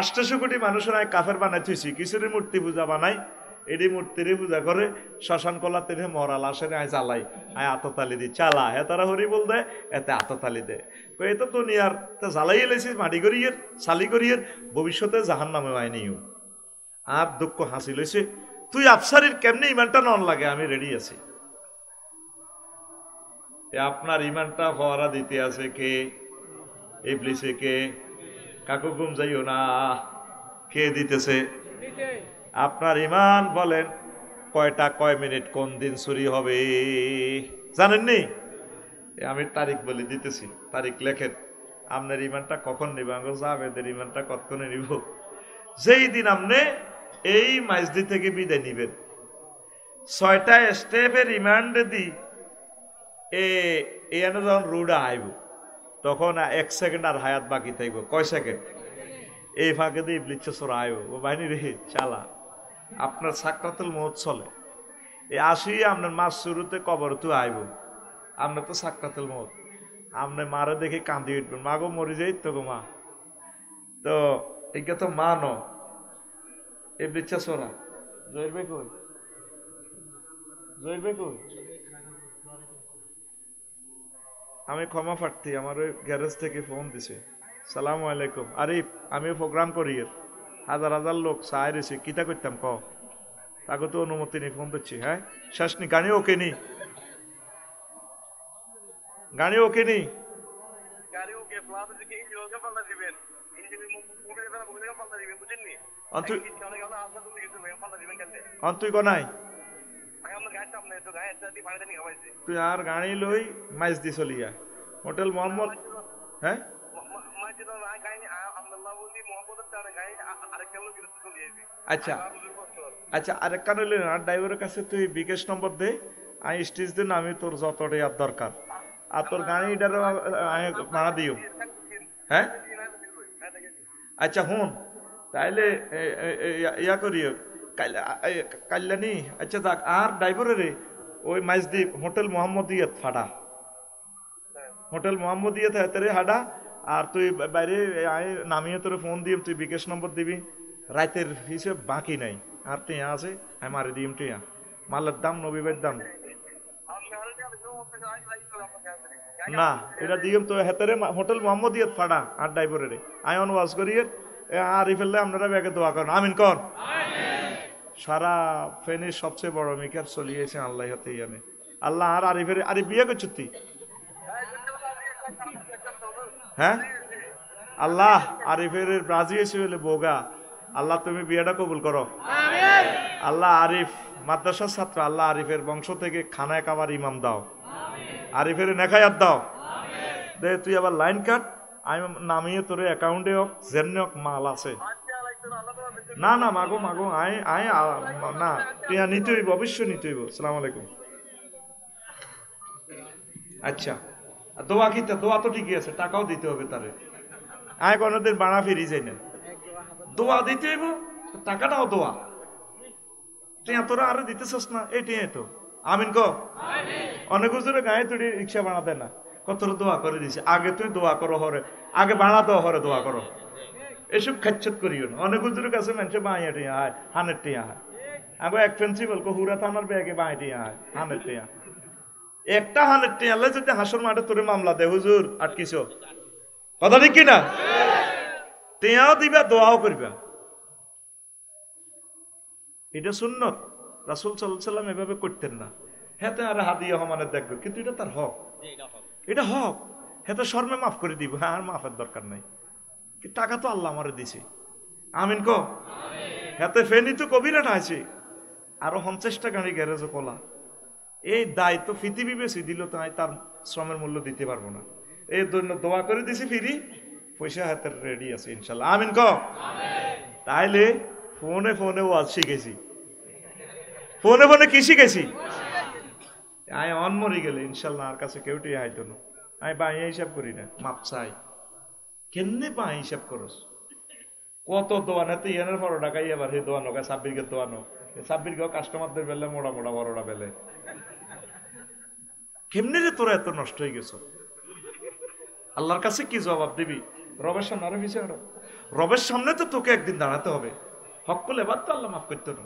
800 কোটি মানুষের আয় কাফের বানাই থুইছি, কিছুরই মূর্তি পূজা বানাই, এটি মূর্তিরই পূজা করে, শ্মশান কলা তেরে মরাল আসেন আয় জ্বালাই, আয় আততালি দি চালা, হ্যাঁ তারা হরি বল দেয়, এতে আততালি দেয়। এ তো দুনিয়ার জ্বালাই এলেছি মাটি করিয়ে চালি করিয়ে, ভবিষ্যতে জাহান নামে আয় নিও। আর দুঃখ হাসি লইছে, তুই আফসারির কেমনি ইমানটা নন লাগে, আমি রেডি আছি। আপনার ইমানটা হওয়ারা দিতে আছে কে? ইবলিসে কে? কাকু ঘুম যাইও না, কে দিতেছে? আপনার ইমান বলেন কয়টা কয় মিনিট কোন দিন চুরি হবে জানেননি? আমি তারিখ বলে দিতেছি, তারিখ লেখেন। আপনার ইমানটা কখন নিব? আমি জাভেদের ইমানটা কতক্ষণে নিব? যেই দিন আপনি এই মাইজদি থেকে বিদায় নিবেন, 6টা স্টেপের রিমান্ডে দি এনে যখন রুডা আইব, তখন 1 সেকেন্ড আর হায়াত বাকি থাকব। কয় সেকেন্ড? এই ফাঁকে দিয়ে ইবলিসে চোরা আইব, ও বাহিনী রে চালা, আপনার সাকরাতুল মউত চলে। এই আসি আপনার মাস শুরুতে কবর তো আইব, আপনার তো সাকরাতুল মউত। আপনি মারে দেখে কান্দি উঠবেন, মা গো মরি যাই তো গো মা। তো এটা তো মা ন, ইবলিসে চোরা জয়বে কই, জয়বে কই। আমি ক্ষমা প্রার্থী, আমার ওই গ্যারেজ থেকে ফোন দিছে, সালামু আলাইকুম আরিফ, আমি প্রোগ্রাম করি, হাজার হাজার লোক চাই রয়েছে, কিতা করতাম ক, তাকে তো অনুমতি নেই, ফোন দিচ্ছি। হ্যাঁ শেষ নি গাড়ি ওকে নি, গাড়ি ওকে নেই তুই কনাই তুই আর গাড়ি লই মাইজ দি চলিয়া হোটেল মোহাম্মদ হ্যাঁ আচ্ছা আচ্ছা আরেকটা হইলে আর ড্রাইভারের কাছে তুই বিকাশ নম্বর দে আমি স্টেজ দিন আমি তোর যতটা আর দরকার আর তোর গাড়িটার ভাড়া দিও হ্যাঁ আচ্ছা হুন তাইলে ইয়া করিও কাল্যাণী আচ্ছা দেখ আর ড্রাইভারের ওই মাইজদ্বীপ হোটেল মোহাম্মদিয়াত ফাড়া হোটেল মোহাম্মদিয়াত হাতেরে হাডা আর তুই বাইরে নামিয়ে তোর ফোন দিয়ে তুই বিকাশ নম্বর দিবি রাতের হিসেব বাকি নাই আর টিয়া আছে আমি মারি দিম টিয়া মালের দাম নবীবের দাম না এটা দিম তো হাতেরে হোটেল মোহাম্মদিয়াত ফাড়া আর ড্রাইভারের আমি অনুবাস করিয়ে আর ফেললে আপনারা ব্যাগে দোয়া করেন আমিন কর সারা ফেনীর সবচেয়ে বড় মিকার চলিয়েছে আল্লাহ হাতে জানে আল্লাহ আর আরিফের আরে বিয়ে করছ তুই হ্যাঁ আল্লাহ আরিফের রাজি এসে হলে বোগা আল্লাহ তুমি বিয়েটা কবুল করো আল্লাহ আরিফ মাদ্রাসার ছাত্র আল্লাহ আরিফের বংশ থেকে খানায় কাবার ইমাম দাও আরিফের নেখায়াত দাও দে তুই আবার লাইন কাট আমি নামিয়ে তোর অ্যাকাউন্টে হোক জেনে হোক মাল আছে না না মাগো মাগো আয় আয় না তুই নিতে হইব অবশ্যই নিতে হইব আসসালামু আলাইকুম আচ্ছা দোয়া কিতা দোয়া তো ঠিকই আছে টাকাও দিতে হবে তারে আয় কোনদিন বাড়া ফিরি যাই না দোয়া দিতে হইব টাকাটাও দোয়া টিয়া তোরা আরো দিতেছস না এই টিয়া তো আমিন কো অনেক হুজুরে গায়ে তুই রিক্সা বানাতে না কত দোয়া করে দিছে আগে তুই দোয়া করো হরে আগে বানা দাও হরে দোয়া করো এসব খাচ্ছত করিও না অনেক হুজুরের কাছে মানুষে বাঁইয়া টিয়া হয় হানের টিয়া হয় আগে এক প্রিন্সিপাল কো হুরা থানার ব্যাগে বাঁই টিয়া হয় হানের টিয়া একটা হানের টিয়া যদি হাসর মাঠে তোরে মামলা দে হুজুর আটকিছ কথা ঠিক কিনা টিয়াও দিবা দোয়াও করবা এটা সুন্নত রাসূল সাল্লাল্লাহু আলাইহি সাল্লাম এভাবে করতেন না হ্যাঁ আর হাদিয়া হমানে দেখবে কিন্তু এটা তার হক এটা হক হ্যাঁ শর্মে মাফ করে দিব হ্যাঁ আর মাফের দরকার নাই টাকা তো আল্লাহ আমারে দিছে আমিন কো হাতে ফেনি তো কবিরা আছে আরো 50টা গাড়ি গ্যারেজে কোলা এই দায়িত্ব পৃথিবী বেশি দিল তো তার শ্রমের মূল্য দিতে পারবো না এই জন্য দোয়া করে দিছি ফিরি পয়সা হাতে রেডি আছে ইনশাল্লাহ আমিন কো তাইলে ফোনে ফোনে ওয়াজ শিখেছি ফোনে ফোনে কি শিখেছি আয় অন মরি গেলে ইনশাল্লাহ আর কাছে কেউ টিয়া আইতো না আমি বাঁয়ে হিসাব করি না মাপ চাই কেমনে বাঁ হিসাব করস কত দোয়ানে তো ইয়ানের 12 টাকাই আবার হে দোয়ানো সাব্বিরকে দোয়ানো সাব্বিরকে কাস্টমারদের বেলে মোড়া মোড়া বড়টা বেলে কেমনে রে তোরা এত নষ্ট হয়ে গেছ আল্লাহর কাছে কি জবাব দিবি রবের সামনে আরো পিছিয়ে রবের সামনে তো তোকে একদিন দাঁড়াতে হবে হক করলে এবার তো আল্লাহ মাফ করতে না